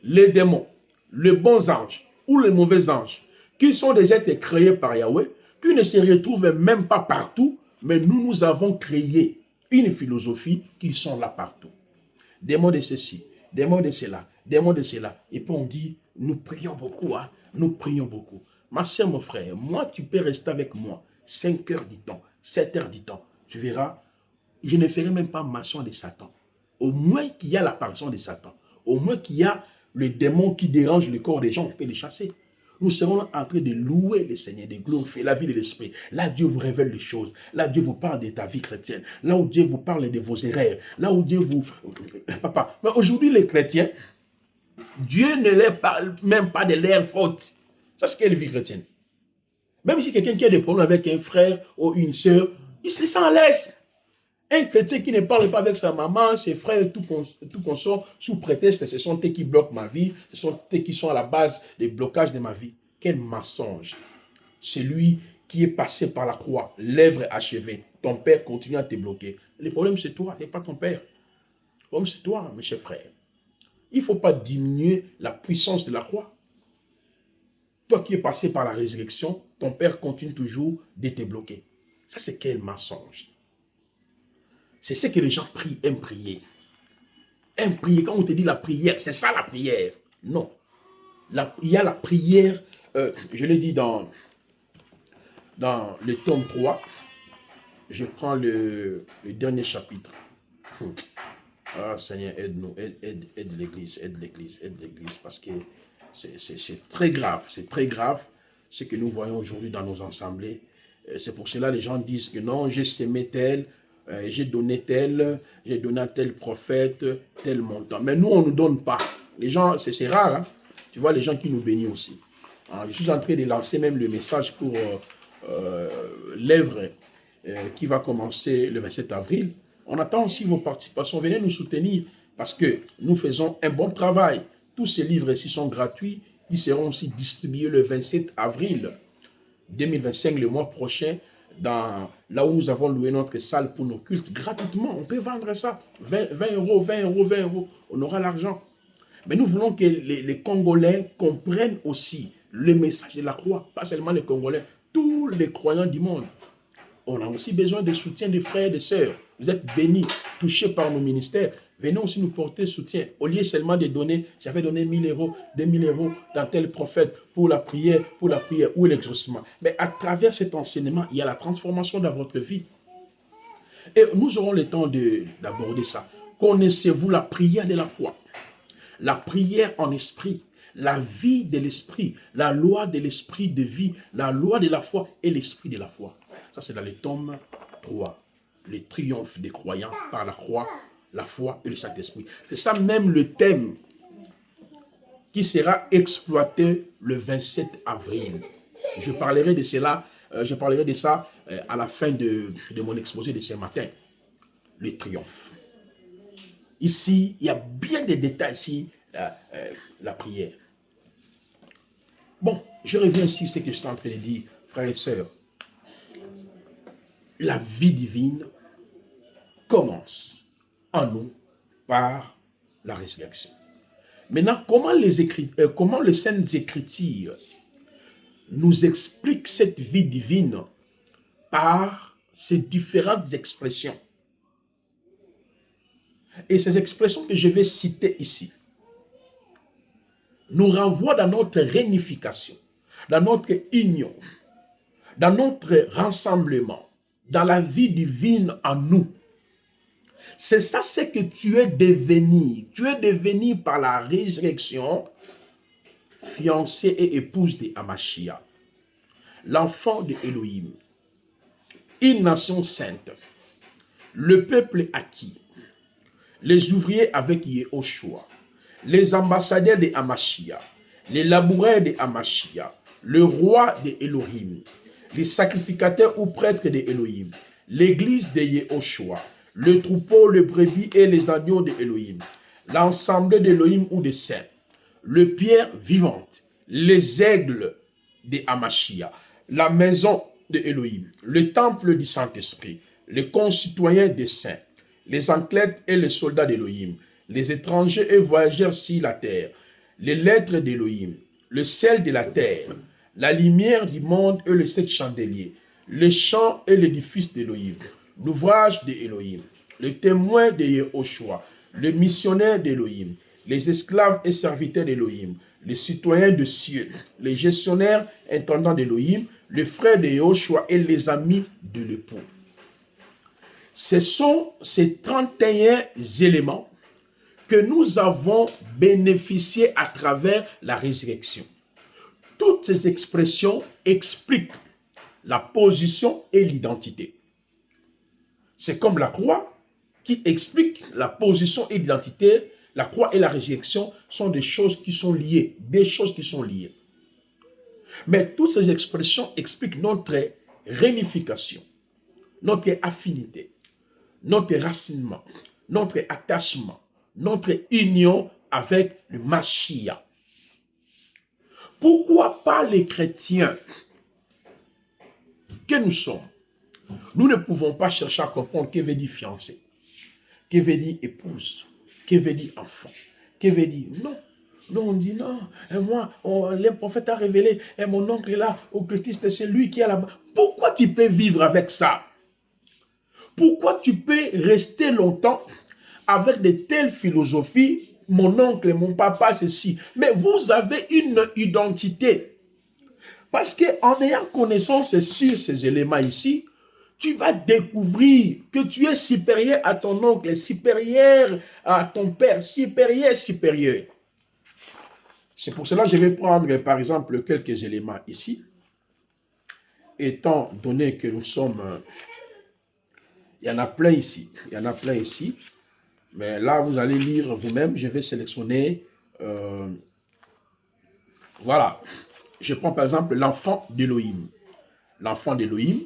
les démons, les bons anges ou les mauvais anges, qui sont des êtres créés par Yahweh, qui ne se retrouvent même pas partout, mais nous avons créé une philosophie qu'ils sont là partout. Démons de ceci, démons de cela, démons de cela. Et puis on dit, nous prions beaucoup, hein? Nous prions beaucoup. Ma soeur, mon frère, moi, tu peux rester avec moi 5 heures du temps, 7 heures du temps. Tu verras, je ne ferai même pas mention de Satan. Au moins qu'il y a l'apparition de Satan. Au moins qu'il y a le démon qui dérange le corps des gens, on peut les chasser. Nous serons en train de louer le Seigneur, de glorifier la vie de l'Esprit. Là, Dieu vous révèle les choses. Là, Dieu vous parle de ta vie chrétienne. Là où Dieu vous parle de vos erreurs. Là où Dieu vous... Papa, mais aujourd'hui, les chrétiens, Dieu ne leur parle même pas de leurs fautes. Ça, c'est quelle vie chrétienne? Même si quelqu'un qui a des problèmes avec un frère ou une soeur, il se laisse en laisse. Un chrétien qui ne parle pas avec sa maman, ses frères, tout consort, sous prétexte, ce sont eux qui bloquent ma vie, ce sont eux qui sont à la base des blocages de ma vie. Quel mensonge. Celui qui est passé par la croix, l'œuvre achevée, ton père continue à te bloquer. Le problème c'est toi, et pas ton père. Le problème c'est toi, mes chers frères. Il ne faut pas diminuer la puissance de la croix. Toi qui es passé par la résurrection, ton père continue toujours de te bloquer. Ça c'est quel mensonge. C'est ce que les gens prient, aiment prier. Aiment prier. Quand on te dit la prière, c'est ça la prière. Non. Il y a la prière, je l'ai dit dans le tome 3. Je prends le dernier chapitre. Ah Seigneur, aide-nous, aide l'Église, aide l'Église, aide l'Église. Parce que c'est très grave, ce que nous voyons aujourd'hui dans nos assemblées. C'est pour cela que les gens disent que non, j'ai sémé tel, j'ai donné tel, j'ai donné à tel prophète, tel montant. Mais nous, on ne nous donne pas. Les gens, c'est rare, hein? Tu vois les gens qui nous bénissent aussi. Je suis en train de lancer même le message pour l'œuvre qui va commencer le 27 avril. On attend aussi vos participations. Venez nous soutenir parce que nous faisons un bon travail. Tous ces livres ici sont gratuits. Ils seront aussi distribués le 27 avril 2025, le mois prochain, là où nous avons loué notre salle pour nos cultes gratuitement. On peut vendre ça. 20 euros, 20 euros, 20 euros. On aura l'argent. Mais nous voulons que les Congolais comprennent aussi le message de la croix. Pas seulement les Congolais, tous les croyants du monde. On a aussi besoin de soutien des frères et des sœurs. Vous êtes bénis, touchés par nos ministères. Venez aussi nous porter soutien. Au lieu seulement de donner, j'avais donné 1000 euros, 2000 euros dans tel prophète pour la prière ou l'exaucement. Mais à travers cet enseignement, il y a la transformation dans votre vie. Et nous aurons le temps d'aborder ça. Connaissez-vous la prière de la foi? La prière en esprit, la vie de l'esprit, la loi de l'esprit de vie, la loi de la foi et l'esprit de la foi. Ça, c'est dans le tome 3. Le triomphe des croyants par la croix, la foi et le Saint-Esprit. C'est ça même le thème qui sera exploité le 27 avril. Je parlerai de cela, à la fin de mon exposé de ce matin. Le triomphe. Ici, il y a bien des détails ici, la prière. Bon, je reviens ici à ce que je suis en train de dire, frères et sœurs. La vie divine commence en nous par la résurrection. Maintenant, comment les Saintes Écritures nous expliquent cette vie divine par ces différentes expressions? Et ces expressions que je vais citer ici nous renvoient dans notre réunification, dans notre union, dans notre rassemblement, dans la vie divine en nous. C'est ça, c'est que tu es devenu. Tu es devenu par la résurrection, fiancé et épouse de Amashia, l'enfant de Elohim, une nation sainte, le peuple acquis, les ouvriers avec Yehoshua, les ambassadeurs de Amashia, les laboureurs de Amashia, le roi de Elohim, les sacrificateurs ou prêtres de Elohim, l'église de Yehoshua, le troupeau, le brebis et les agneaux de Elohim, l'ensemble d'Elohim ou des saints, le pierre vivante, les aigles de Amashia, la maison de Elohim, le temple du Saint-Esprit, les concitoyens des saints, les athlètes et les soldats d'Elohim, les étrangers et voyageurs sur la terre, les lettres d'Elohim, le sel de la terre, la lumière du monde et les 7 chandeliers, les chants et l'édifice d'Elohim, l'ouvrage d'Elohim, le témoin de Yehoshua, le missionnaire d'Elohim, les esclaves et serviteurs d'Elohim, les citoyens de cieux, les gestionnaires intendants d'Elohim, les frères de Yehoshua et les amis de l'époux. Ce sont ces 31 éléments que nous avons bénéficié à travers la résurrection. Toutes ces expressions expliquent la position et l'identité. C'est comme la croix qui explique la position et l'identité. La croix et la résurrection sont des choses qui sont liées, Mais toutes ces expressions expliquent notre réunification, notre affinité, notre racinement, notre attachement, notre union avec le Mashiach. Pourquoi pas les chrétiens que nous sommes? Nous ne pouvons pas chercher à comprendre que veut dire fiancé, que veut dire épouse, que veut dire enfant, que veut dire non. Non, on dit non. Et moi, le prophète a révélé, et mon oncle est là, occultiste, c'est lui qui est là-bas. Pourquoi tu peux vivre avec ça? Pourquoi tu peux rester longtemps avec de telles philosophies? Mon oncle, mon papa, ceci. Mais vous avez une identité. Parce qu'en ayant connaissance sur ces éléments ici, tu vas découvrir que tu es supérieur à ton oncle, supérieur à ton père, supérieur. C'est pour cela que je vais prendre, par exemple, quelques éléments ici. Étant donné que nous sommes... il y en a plein ici. Mais là, vous allez lire vous-même. Je vais sélectionner... voilà. Je prends par exemple l'enfant d'Elohim. L'enfant d'Elohim,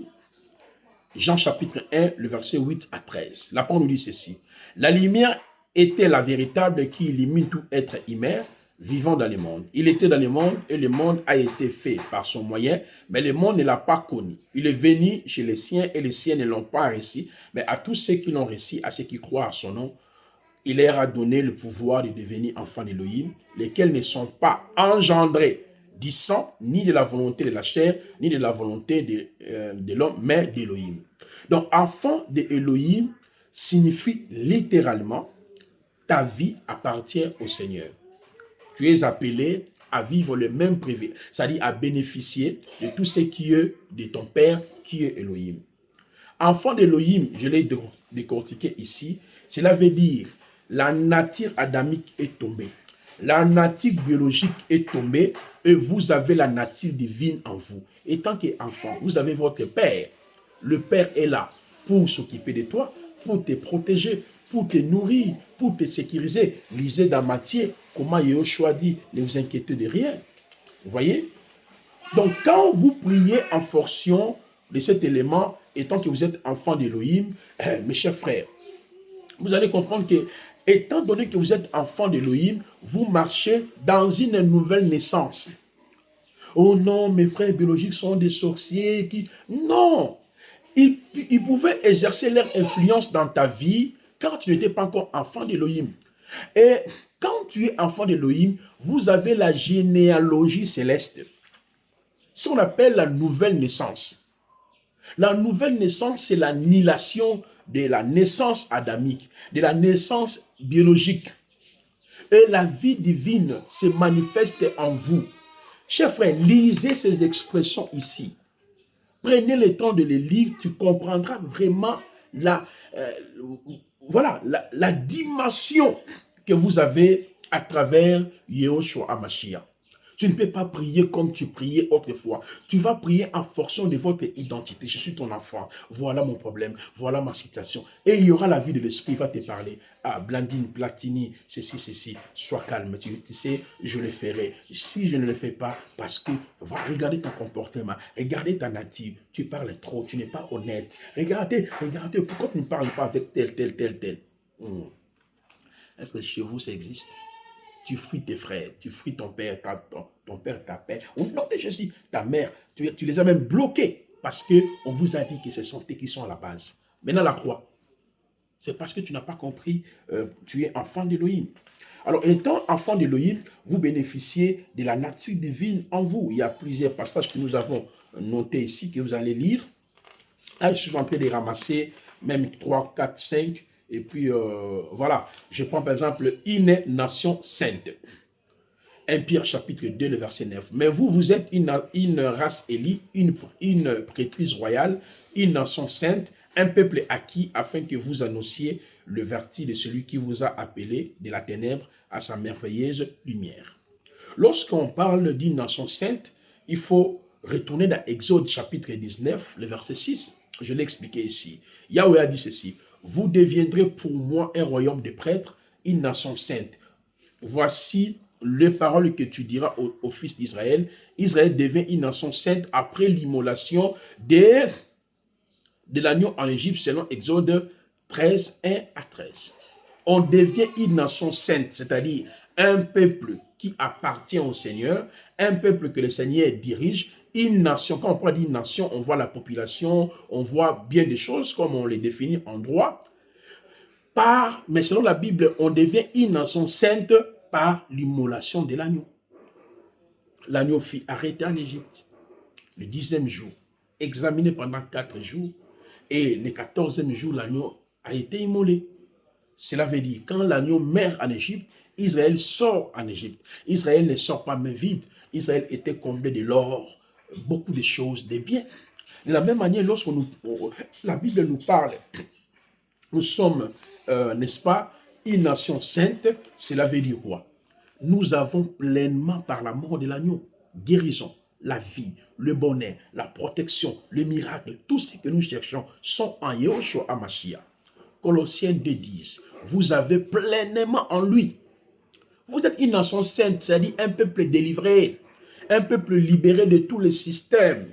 Jean chapitre 1, le verset 8 à 13. La parole nous dit ceci. La lumière était la véritable qui illumine tout être humain vivant dans le monde. Il était dans le monde et le monde a été fait par son moyen, mais le monde ne l'a pas connu. Il est venu chez les siens et les siens ne l'ont pas reçu, mais à tous ceux qui l'ont reçu, à ceux qui croient à son nom, il leur a donné le pouvoir de devenir enfants d'Élohim, lesquels ne sont pas engendrés du sang, ni de la volonté de la chair, ni de la volonté de l'homme, mais d'Élohim. Donc, enfant d'Élohim signifie littéralement ta vie appartient au Seigneur. Tu es appelé à vivre le même privilège, c'est-à-dire à bénéficier de tout ce qui est de ton Père, qui est Elohim. Enfant d'Elohim, je l'ai décortiqué ici, cela veut dire la nature adamique est tombée. La nature biologique est tombée et vous avez la nature divine en vous. Et tant qu'enfant, vous avez votre Père. Le Père est là pour s'occuper de toi, pour te protéger, pour te nourrir, pour te sécuriser. Lisez dans Matthieu comment Yahushua dit, ne vous inquiétez de rien. Vous voyez? Donc quand vous priez en fonction de cet élément, et tant que vous êtes enfant d'Élohim, mes chers frères, vous allez comprendre que, étant donné que vous êtes enfant d'Élohim, vous marchez dans une nouvelle naissance. Oh non, mes frères biologiques sont des sorciers qui... Non! Ils pouvaient exercer leur influence dans ta vie quand tu n'étais pas encore enfant d'Élohim. Et quand tu es enfant d'Élohim, vous avez la généalogie céleste. Ce qu'on appelle la nouvelle naissance. La nouvelle naissance, c'est l'annihilation de la naissance adamique, de la naissance biologique. Et la vie divine se manifeste en vous. Chers frères, lisez ces expressions ici. Prenez le temps de les lire, tu comprendras vraiment la dimension que vous avez à travers Yahushua HaMashiach. Tu ne peux pas prier comme tu priais autrefois. Tu vas prier en fonction de votre identité. Je suis ton enfant. Voilà mon problème. Voilà ma situation. Et il y aura la vie de l'esprit. Il va te parler. Ah, Blandine, Platini, ceci. Sois calme. Tu sais, je le ferai. Si je ne le fais pas, parce que, va, regardez ton comportement. Regardez ta nature. Tu parles trop. Tu n'es pas honnête. Regardez. Pourquoi tu ne parles pas avec tel. Est-ce que chez vous, ça existe? Tu fuis tes frères, tu fuis ton père, ton père, ta mère, ou non, ta mère, tu les as même bloqués parce qu'on vous a dit que ce sont eux qui sont à la base. Maintenant, la croix, c'est parce que tu n'as pas compris, tu es enfant d'Élohim. Alors, étant enfant d'Élohim, vous bénéficiez de la nature divine en vous. Il y a plusieurs passages que nous avons notés ici, que vous allez lire. Là, je suis en train de ramasser même 3, 4, 5. Et puis, voilà, je prends par exemple une nation sainte. 1 Pierre chapitre 2, le verset 9. Mais vous êtes une race élue, une prêtrise royale, une nation sainte, un peuple acquis, afin que vous annonciez le vertu de celui qui vous a appelé de la ténèbre à sa merveilleuse lumière. Lorsqu'on parle d'une nation sainte, il faut retourner dans Exode chapitre 19, le verset 6. Je l'ai expliqué ici. Yahweh a dit ceci. Vous deviendrez pour moi un royaume de prêtres, une nation sainte. Voici les paroles que tu diras aux fils d'Israël. Israël devient une nation sainte après l'immolation de l'agneau en Égypte, selon Exode 13, 1 à 13. On devient une nation sainte, c'est-à-dire un peuple qui appartient au Seigneur, un peuple que le Seigneur dirige. Une nation, quand on parle d'une nation, on voit la population, on voit bien des choses comme on les définit en droit. Mais selon la Bible, on devient une nation sainte par l'immolation de l'agneau. L'agneau fut arrêté en Égypte le 10e jour, examiné pendant 4 jours, et le 14e jour, l'agneau a été immolé. Cela veut dire, quand l'agneau meurt en Égypte, Israël sort en Égypte. Israël ne sort pas main vide. Israël était comblé de l'or, beaucoup de choses, des biens. De la même manière, lorsque la Bible nous parle, nous sommes, n'est-ce pas, une nation sainte, cela veut dire quoi? Nous avons pleinement, par la mort de l'agneau, guérison, la vie, le bonheur, la protection, le miracle, tout ce que nous cherchons sont en Yahushua HaMashiach. Colossiens 2:10, vous avez pleinement en lui. Vous êtes une nation sainte, c'est-à-dire un peuple délivré, un peuple libéré de tous les systèmes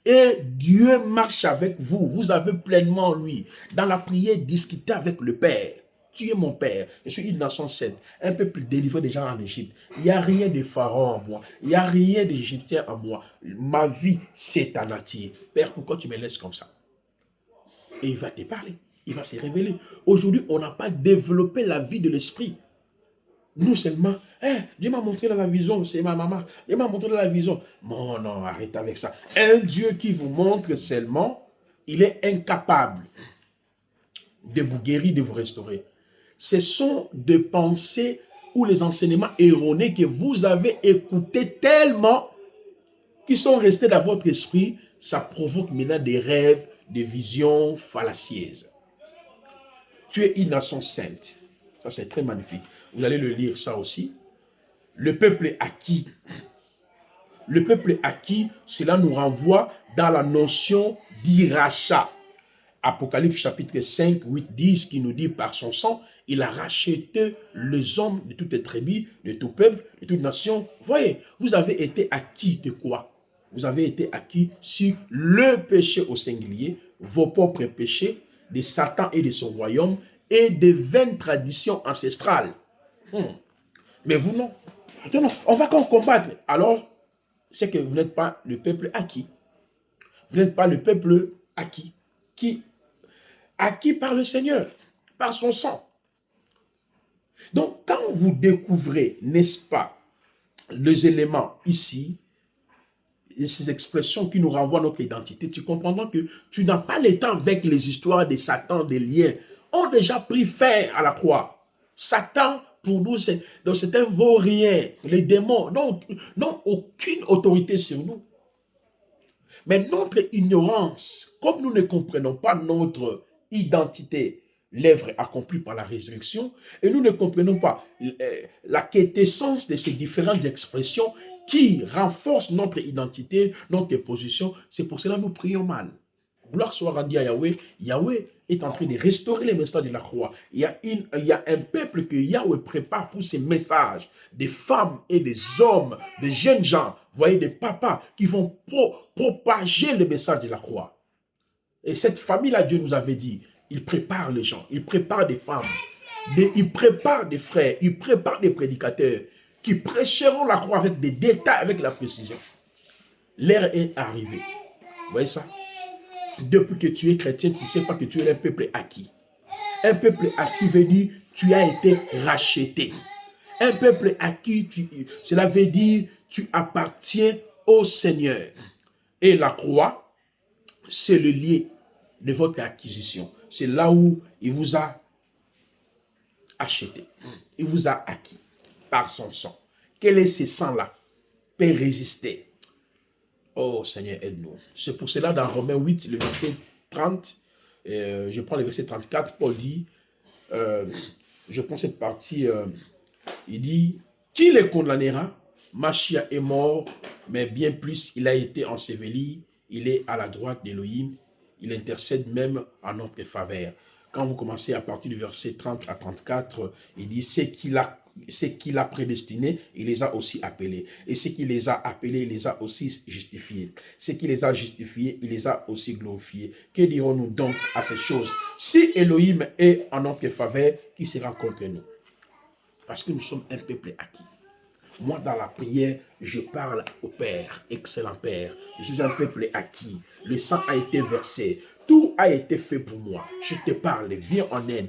Et Dieu marche avec vous. Vous avez pleinement lui. Dans la prière, discutez avec le Père. Tu es mon Père. Je suis une nation sainte. Un peuple délivré des gens en Égypte. Il n'y a rien de pharaon en moi. Il n'y a rien d'Égyptien en moi. Ma vie, c'est ta nature. Père, pourquoi tu me laisses comme ça? Et il va te parler. Il va se révéler. Aujourd'hui, on n'a pas développé la vie de l'esprit. Nous seulement, Dieu m'a montré dans la vision, c'est ma maman. Dieu m'a montré dans la vision. Non, non, arrête avec ça. Un Dieu qui vous montre seulement, il est incapable de vous guérir, de vous restaurer. Ce sont des pensées ou les enseignements erronés que vous avez écoutés tellement qui sont restés dans votre esprit. Ça provoque maintenant des rêves, des visions fallacieuses. Tu es une nation sainte. Ça, c'est très magnifique. Vous allez le lire, ça aussi. Le peuple est acquis. Le peuple est acquis, cela nous renvoie dans la notion d'Iracha. Apocalypse chapitre 5, 8, 10, qui nous dit par son sang, il a racheté les hommes de toutes les tribus, de tout peuple, de toute nation. Voyez, vous avez été acquis de quoi? Vous avez été acquis sur le péché au singulier, vos propres péchés, de Satan et de son royaume, et des vaines traditions ancestrales. Mais vous non. Non, non, on va combattre. Alors, c'est que vous n'êtes pas le peuple acquis. Vous n'êtes pas le peuple acquis. Acquis par le Seigneur, par son sang. Donc, quand vous découvrez, n'est-ce pas, les éléments ici, et ces expressions qui nous renvoient à notre identité, tu comprendras que tu n'as pas le temps avec les histoires de Satan, des liens. On a déjà pris fin à la croix. Satan, pour nous, c'est un vaurien. Les démons n'ont aucune autorité sur nous. Mais notre ignorance, comme nous ne comprenons pas notre identité, l'œuvre accomplie par la résurrection, et nous ne comprenons pas la quintessence de ces différentes expressions qui renforcent notre identité, notre position, c'est pour cela que nous prions mal. Gloire soit rendue à Yahweh. Yahweh est en train de restaurer les messages de la croix. Il y a un peuple que Yahweh prépare pour ces messages. Des femmes et des hommes, des jeunes gens, voyez, des papas qui vont propager le message de la croix. Et cette famille-là, Dieu nous avait dit, il prépare les gens, il prépare des femmes, il prépare des frères, il prépare des prédicateurs qui prêcheront la croix avec des détails, avec la précision. L'heure est arrivée. Vous voyez ça? Depuis que tu es chrétien, tu ne sais pas que tu es un peuple acquis. Un peuple acquis veut dire tu as été racheté. Un peuple acquis, cela veut dire tu appartiens au Seigneur. Et la croix, c'est le lieu de votre acquisition. C'est là où il vous a acheté. Il vous a acquis par son sang. Quel est ce sang-là? Peut résister. Oh Seigneur, aide-nous. C'est pour cela dans Romains 8, le verset 30, je prends le verset 34, Paul dit, je prends cette partie, il dit, qui les condamnera? Machia est mort, mais bien plus, il a été enseveli, il est à la droite d'Élohim, il intercède même en notre faveur. Quand vous commencez à partir du verset 30 à 34, il dit, c'est qu'il a prédestiné, il les a aussi appelés. Et ce qu'il les a appelés, il les a aussi justifiés. Ce qu'il les a justifiés, il les a aussi glorifiés. Que dirons-nous donc à ces choses? Si Elohim est en notre faveur, qui sera contre nous? Parce que nous sommes un peuple acquis. Moi, dans la prière, je parle au Père, excellent Père. Je suis un peuple acquis. Le sang a été versé. Tout a été fait pour moi. Je te parle. Viens en aide.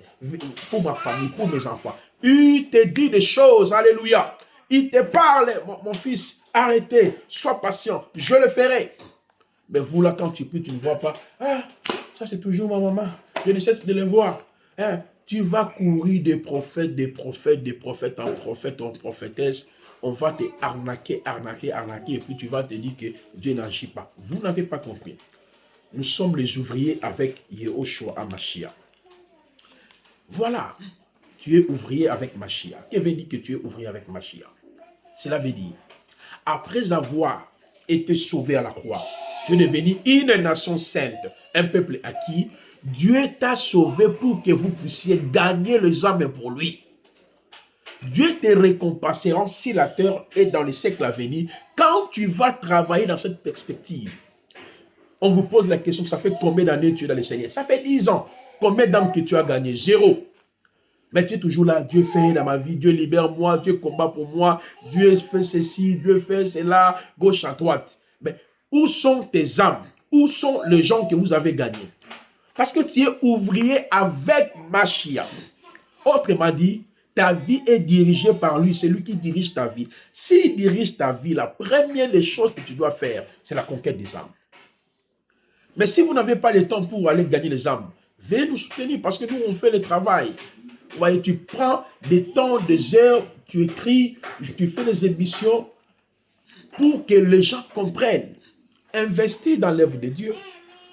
Pour ma famille, pour mes enfants. Il te dit des choses. Alléluia. Il te parle. Mon fils, arrêtez. Sois patient. Je le ferai. Mais vous, là, quand tu pries, tu ne vois pas. Ah, ça, c'est toujours ma maman. Je ne cesse de les voir. Hein? Tu vas courir des prophètes en prophètes, en prophétesses. On va te arnaquer, et puis tu vas te dire que Dieu n'agit pas. Vous n'avez pas compris. Nous sommes les ouvriers avec Yehoshua HaMashiach. Voilà, tu es ouvrier avec Mashiach. Qu'est-ce que veut dire que tu es ouvrier avec Mashiach? Cela veut dire, après avoir été sauvé à la croix, tu es devenu une nation sainte, un peuple acquis. Dieu t'a sauvé pour que vous puissiez gagner les âmes pour lui. Dieu te récompensera si la terre est dans les siècles à venir quand tu vas travailler dans cette perspective. On vous pose la question, ça fait combien d'années tu es dans le Seigneur? Ça fait 10 ans. Combien d'âmes que tu as gagné? 0. Mais tu es toujours là, Dieu fait dans ma vie, Dieu libère-moi, Dieu combat pour moi, Dieu fait ceci, Dieu fait cela, gauche à droite. Mais où sont tes âmes? Où sont les gens que vous avez gagnés? Parce que tu es ouvrier avec Mashiach. Autrement dit, ta vie est dirigée par lui, c'est lui qui dirige ta vie. S'il dirige ta vie, la première des choses que tu dois faire, c'est la conquête des âmes. Mais si vous n'avez pas le temps pour aller gagner les âmes, veuillez nous soutenir parce que nous, on fait le travail. Vous voyez, tu prends des temps, des heures, tu écris, tu fais des émissions pour que les gens comprennent. Investir dans l'œuvre de Dieu.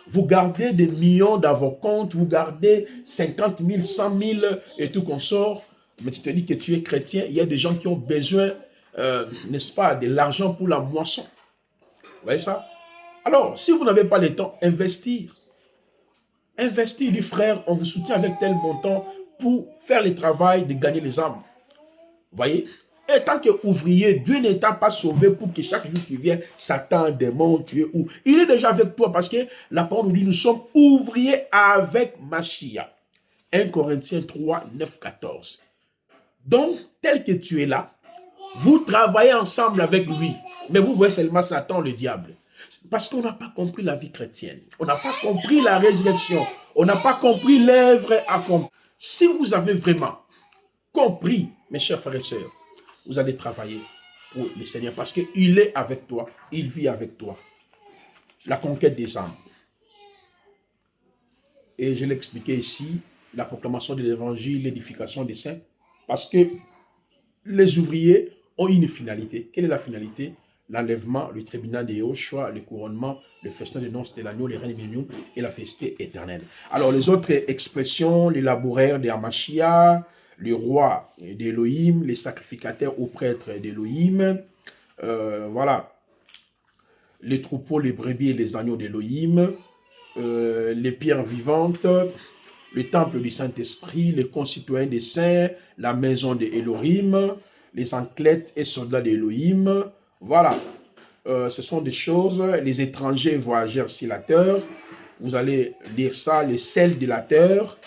Vous gardez des millions dans vos comptes, vous gardez 50 000, 100 000 et tout qu'on sort. Mais tu te dis que tu es chrétien, il y a des gens qui ont besoin, n'est-ce pas, de l'argent pour la moisson. Vous voyez ça? Alors, si vous n'avez pas le temps, investir. Investir, dit frère, on vous soutient avec tel montant pour faire le travail de gagner les âmes. Vous voyez? Et tant qu'ouvrier, Dieu n'est pas sauvé pour que chaque jour qui vient, Satan, démon, tu es où? Il est déjà avec toi parce que la parole nous dit, nous sommes ouvriers avec Mashiach. 1 Corinthiens 3, 9, 14. Donc, tel que tu es là, vous travaillez ensemble avec lui. Mais vous voyez seulement Satan, le diable. Parce qu'on n'a pas compris la vie chrétienne. On n'a pas compris la résurrection. On n'a pas compris l'œuvre accomplie. Si vous avez vraiment compris, mes chers frères et sœurs, vous allez travailler pour le Seigneur parce qu'il est avec toi, il vit avec toi. La conquête des âmes. Et je l'ai expliqué ici, la proclamation de l'évangile, l'édification des saints, parce que les ouvriers ont une finalité. Quelle est la finalité? L'enlèvement, le tribunal de Yahushua, le couronnement, le festin de noces de l'agneau, les reines mignons et la félicité éternelle. Alors les autres expressions, les laboureurs de Hamashia, le roi d'Élohim, les sacrificateurs ou prêtres d'Élohim, voilà, les troupeaux, les brebis et les agneaux d'Élohim, les pierres vivantes, le temple du Saint-Esprit, les concitoyens des saints, la maison d'Élohim, les anclettes et soldats d'Élohim. Voilà, ce sont des choses, les étrangers voyageurs oscillateurs. Vous allez lire ça, les sels dilateurs.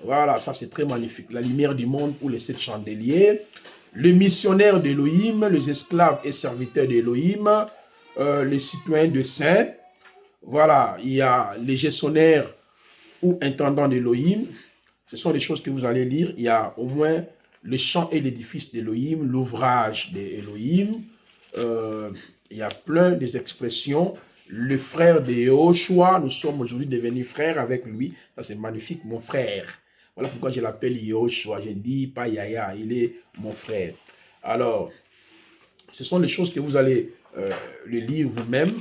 Voilà, ça c'est très magnifique. La lumière du monde ou les 7 chandeliers. Les missionnaires d'Élohim, les esclaves et serviteurs d'Élohim, les citoyens de saints. Voilà, il y a les gestionnaires ou intendants d'Élohim. Ce sont des choses que vous allez lire. Il y a au moins le champ et l'édifice d'Élohim, l'ouvrage d'Élohim. Il y a plein des expressions. Le frère de Yahushua, nous sommes aujourd'hui devenus frères avec lui. Ça c'est magnifique, mon frère. Voilà pourquoi je l'appelle Yahushua. Je ne dis pas Yaya, il est mon frère. Alors, ce sont les choses que vous allez le lire vous-même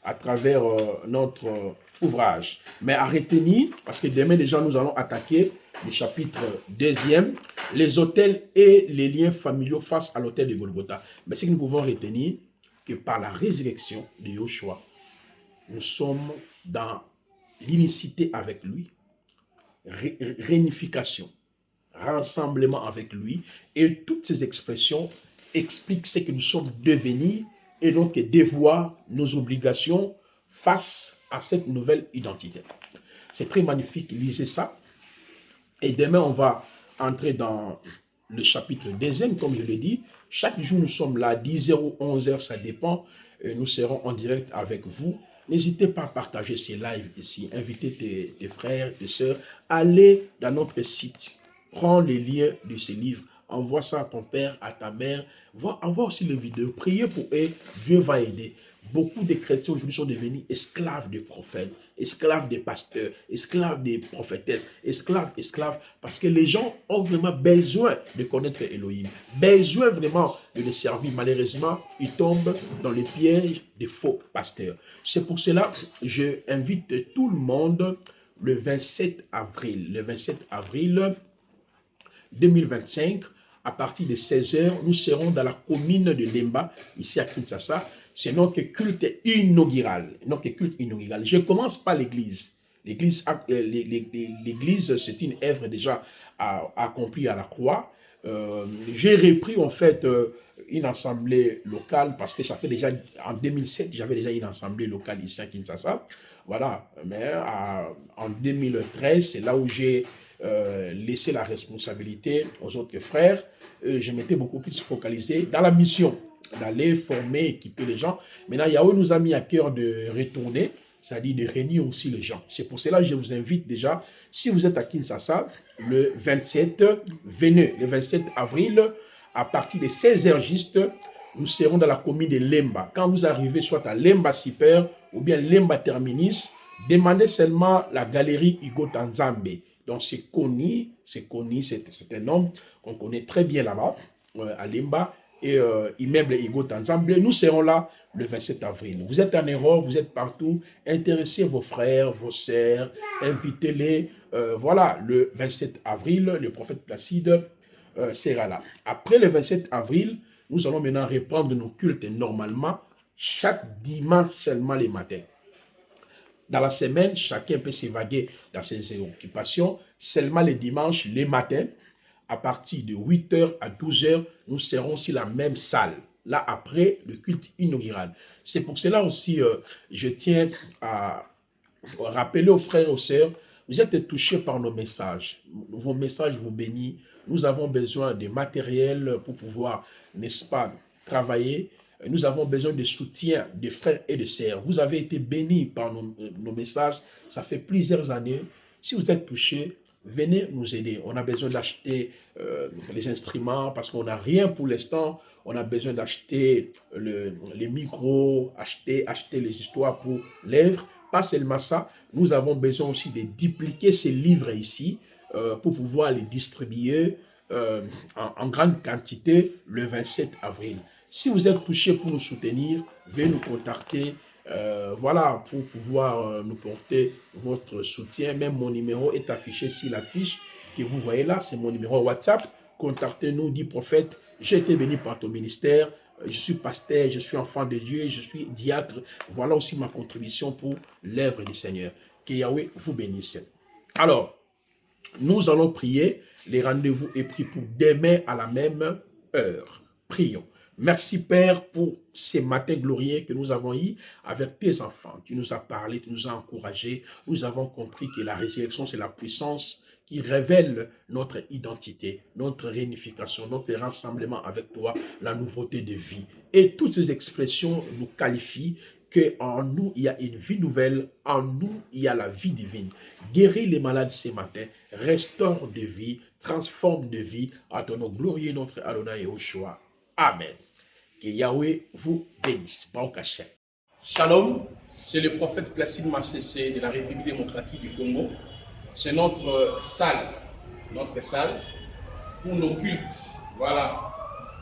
à travers notre ouvrage. Mais à retenir, parce que demain déjà nous allons attaquer le chapitre 2e, les autels et les liens familiaux face à l'autel de Golgotha. Mais ce que nous pouvons retenir, que par la résurrection de Yahushua, nous sommes dans l'unicité avec lui, réunification, rassemblement avec lui, et toutes ces expressions expliquent ce que nous sommes devenus et donc devoir nos obligations face à cette nouvelle identité. C'est très magnifique, lisez ça. Et demain, on va entrer dans le chapitre 2e, comme je l'ai dit. Chaque jour, nous sommes là, 10h ou 11h, ça dépend. Nous serons en direct avec vous. N'hésitez pas à partager ces lives ici. Invitez tes frères, tes sœurs. Allez dans notre site. Prends les liens de ces livres. Envoie ça à ton père, à ta mère. Envoie aussi les vidéos. Priez pour eux. Dieu va aider. Beaucoup de chrétiens aujourd'hui sont devenus esclaves des prophètes, esclaves des pasteurs, esclaves des prophétesses, esclaves, parce que les gens ont vraiment besoin de connaître Elohim, besoin vraiment de les servir. Malheureusement, ils tombent dans les pièges des faux pasteurs. C'est pour cela que je invite tout le monde le 27 avril 2025, à partir de 16h, nous serons dans la commune de Lemba, ici à Kinshasa. C'est notre culte inaugural. Je commence par l'église. L'église, c'est une œuvre déjà accomplie à la croix. J'ai repris en fait une assemblée locale parce que ça fait déjà, en 2007, j'avais déjà une assemblée locale ici à Kinshasa. Voilà, mais en 2013, c'est là où j'ai laissé la responsabilité aux autres frères. Je m'étais beaucoup plus focalisé dans la mission, d'aller former, équiper les gens. Maintenant, Yahweh nous a mis à cœur de retourner, c'est-à-dire de réunir aussi les gens. C'est pour cela que je vous invite déjà, si vous êtes à Kinshasa, le 27, venez, le 27 avril, à partir de 16h juste, nous serons dans la commune de Lemba. Quand vous arrivez soit à Lemba Super ou bien Lemba Terminus, demandez seulement la galerie Hugo Tanzambe. Donc c'est connu, c'est un homme qu'on connaît très bien là-bas, à Lemba, et immeuble Hugo Tanzambe. Nous serons là le 27 avril. Vous êtes en Europe, vous êtes partout, intéressez vos frères, vos sœurs, invitez-les. Voilà, le 27 avril, le prophète Placide sera là. Après le 27 avril, nous allons maintenant reprendre nos cultes normalement, chaque dimanche seulement les matins. Dans la semaine, chacun peut s'évaguer dans ses occupations. Seulement les dimanches, les matins, à partir de 8h à 12h, nous serons sur la même salle. Là, après le culte inaugural. C'est pour cela aussi, je tiens à rappeler aux frères et aux sœurs, vous êtes touchés par nos messages. Vos messages vous bénissent. Nous avons besoin de matériel pour pouvoir, n'est-ce pas, travailler. Nous avons besoin de soutien des frères et des sœurs. Vous avez été bénis par nos messages. Ça fait plusieurs années. Si vous êtes touchés, venez nous aider. On a besoin d'acheter les instruments parce qu'on n'a rien pour l'instant. On a besoin d'acheter les micros, acheter les histoires pour lèvres. Pas seulement ça, nous avons besoin aussi de dupliquer ces livres ici pour pouvoir les distribuer en grande quantité le 27 avril. Si vous êtes touché pour nous soutenir, veuillez nous contacter. Voilà, pour pouvoir nous porter votre soutien. Même mon numéro est affiché sur l'affiche que vous voyez là. C'est mon numéro WhatsApp. Contactez-nous, dit prophète. J'ai été béni par ton ministère. Je suis pasteur, je suis enfant de Dieu, je suis diacre. Voilà aussi ma contribution pour l'œuvre du Seigneur. Que Yahweh vous bénisse. Alors, nous allons prier. Les rendez-vous est pris pour demain à la même heure. Prions. Merci Père pour ces matins glorieux que nous avons eus avec tes enfants. Tu nous as parlé, tu nous as encouragés. Nous avons compris que la résurrection, c'est la puissance qui révèle notre identité, notre réunification, notre rassemblement avec toi, la nouveauté de vie. Et toutes ces expressions nous qualifient qu'en nous, il y a une vie nouvelle, en nous, il y a la vie divine. Guéris les malades ce matin, restaure de vie, transforme de vie, à ton nom glorieux, notre Adonai et Oshua. Amen. Que Yahweh vous bénisse. Shalom, c'est le prophète Placide Massessé de la République démocratique du Congo. C'est notre salle pour nos cultes. Voilà.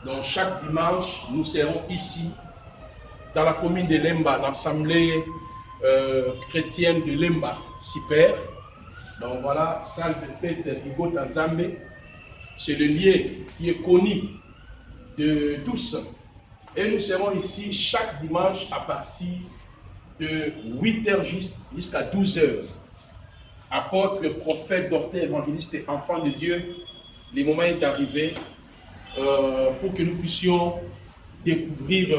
Donc chaque dimanche, nous serons ici, dans la commune de Lemba, l'assemblée chrétienne de Lemba, Super. Donc voilà, salle de fête Hugo Tanzambe. C'est le lieu qui est connu de tous. Et nous serons ici chaque dimanche à partir de 8h jusqu'à 12h. Apôtre, prophète, docteur, évangéliste et enfant de Dieu, le moment est arrivé pour que nous puissions découvrir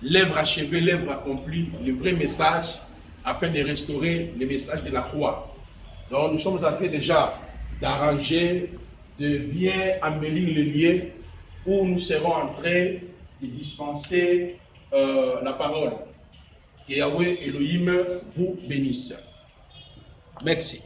l'œuvre achevée, l'œuvre accomplie, le vrai message, afin de restaurer le message de la croix. Donc nous sommes en train déjà d'arranger, de bien embellir le lieu où nous serons en train de dispenser la parole. Que Yahweh Elohim vous bénisse. Merci.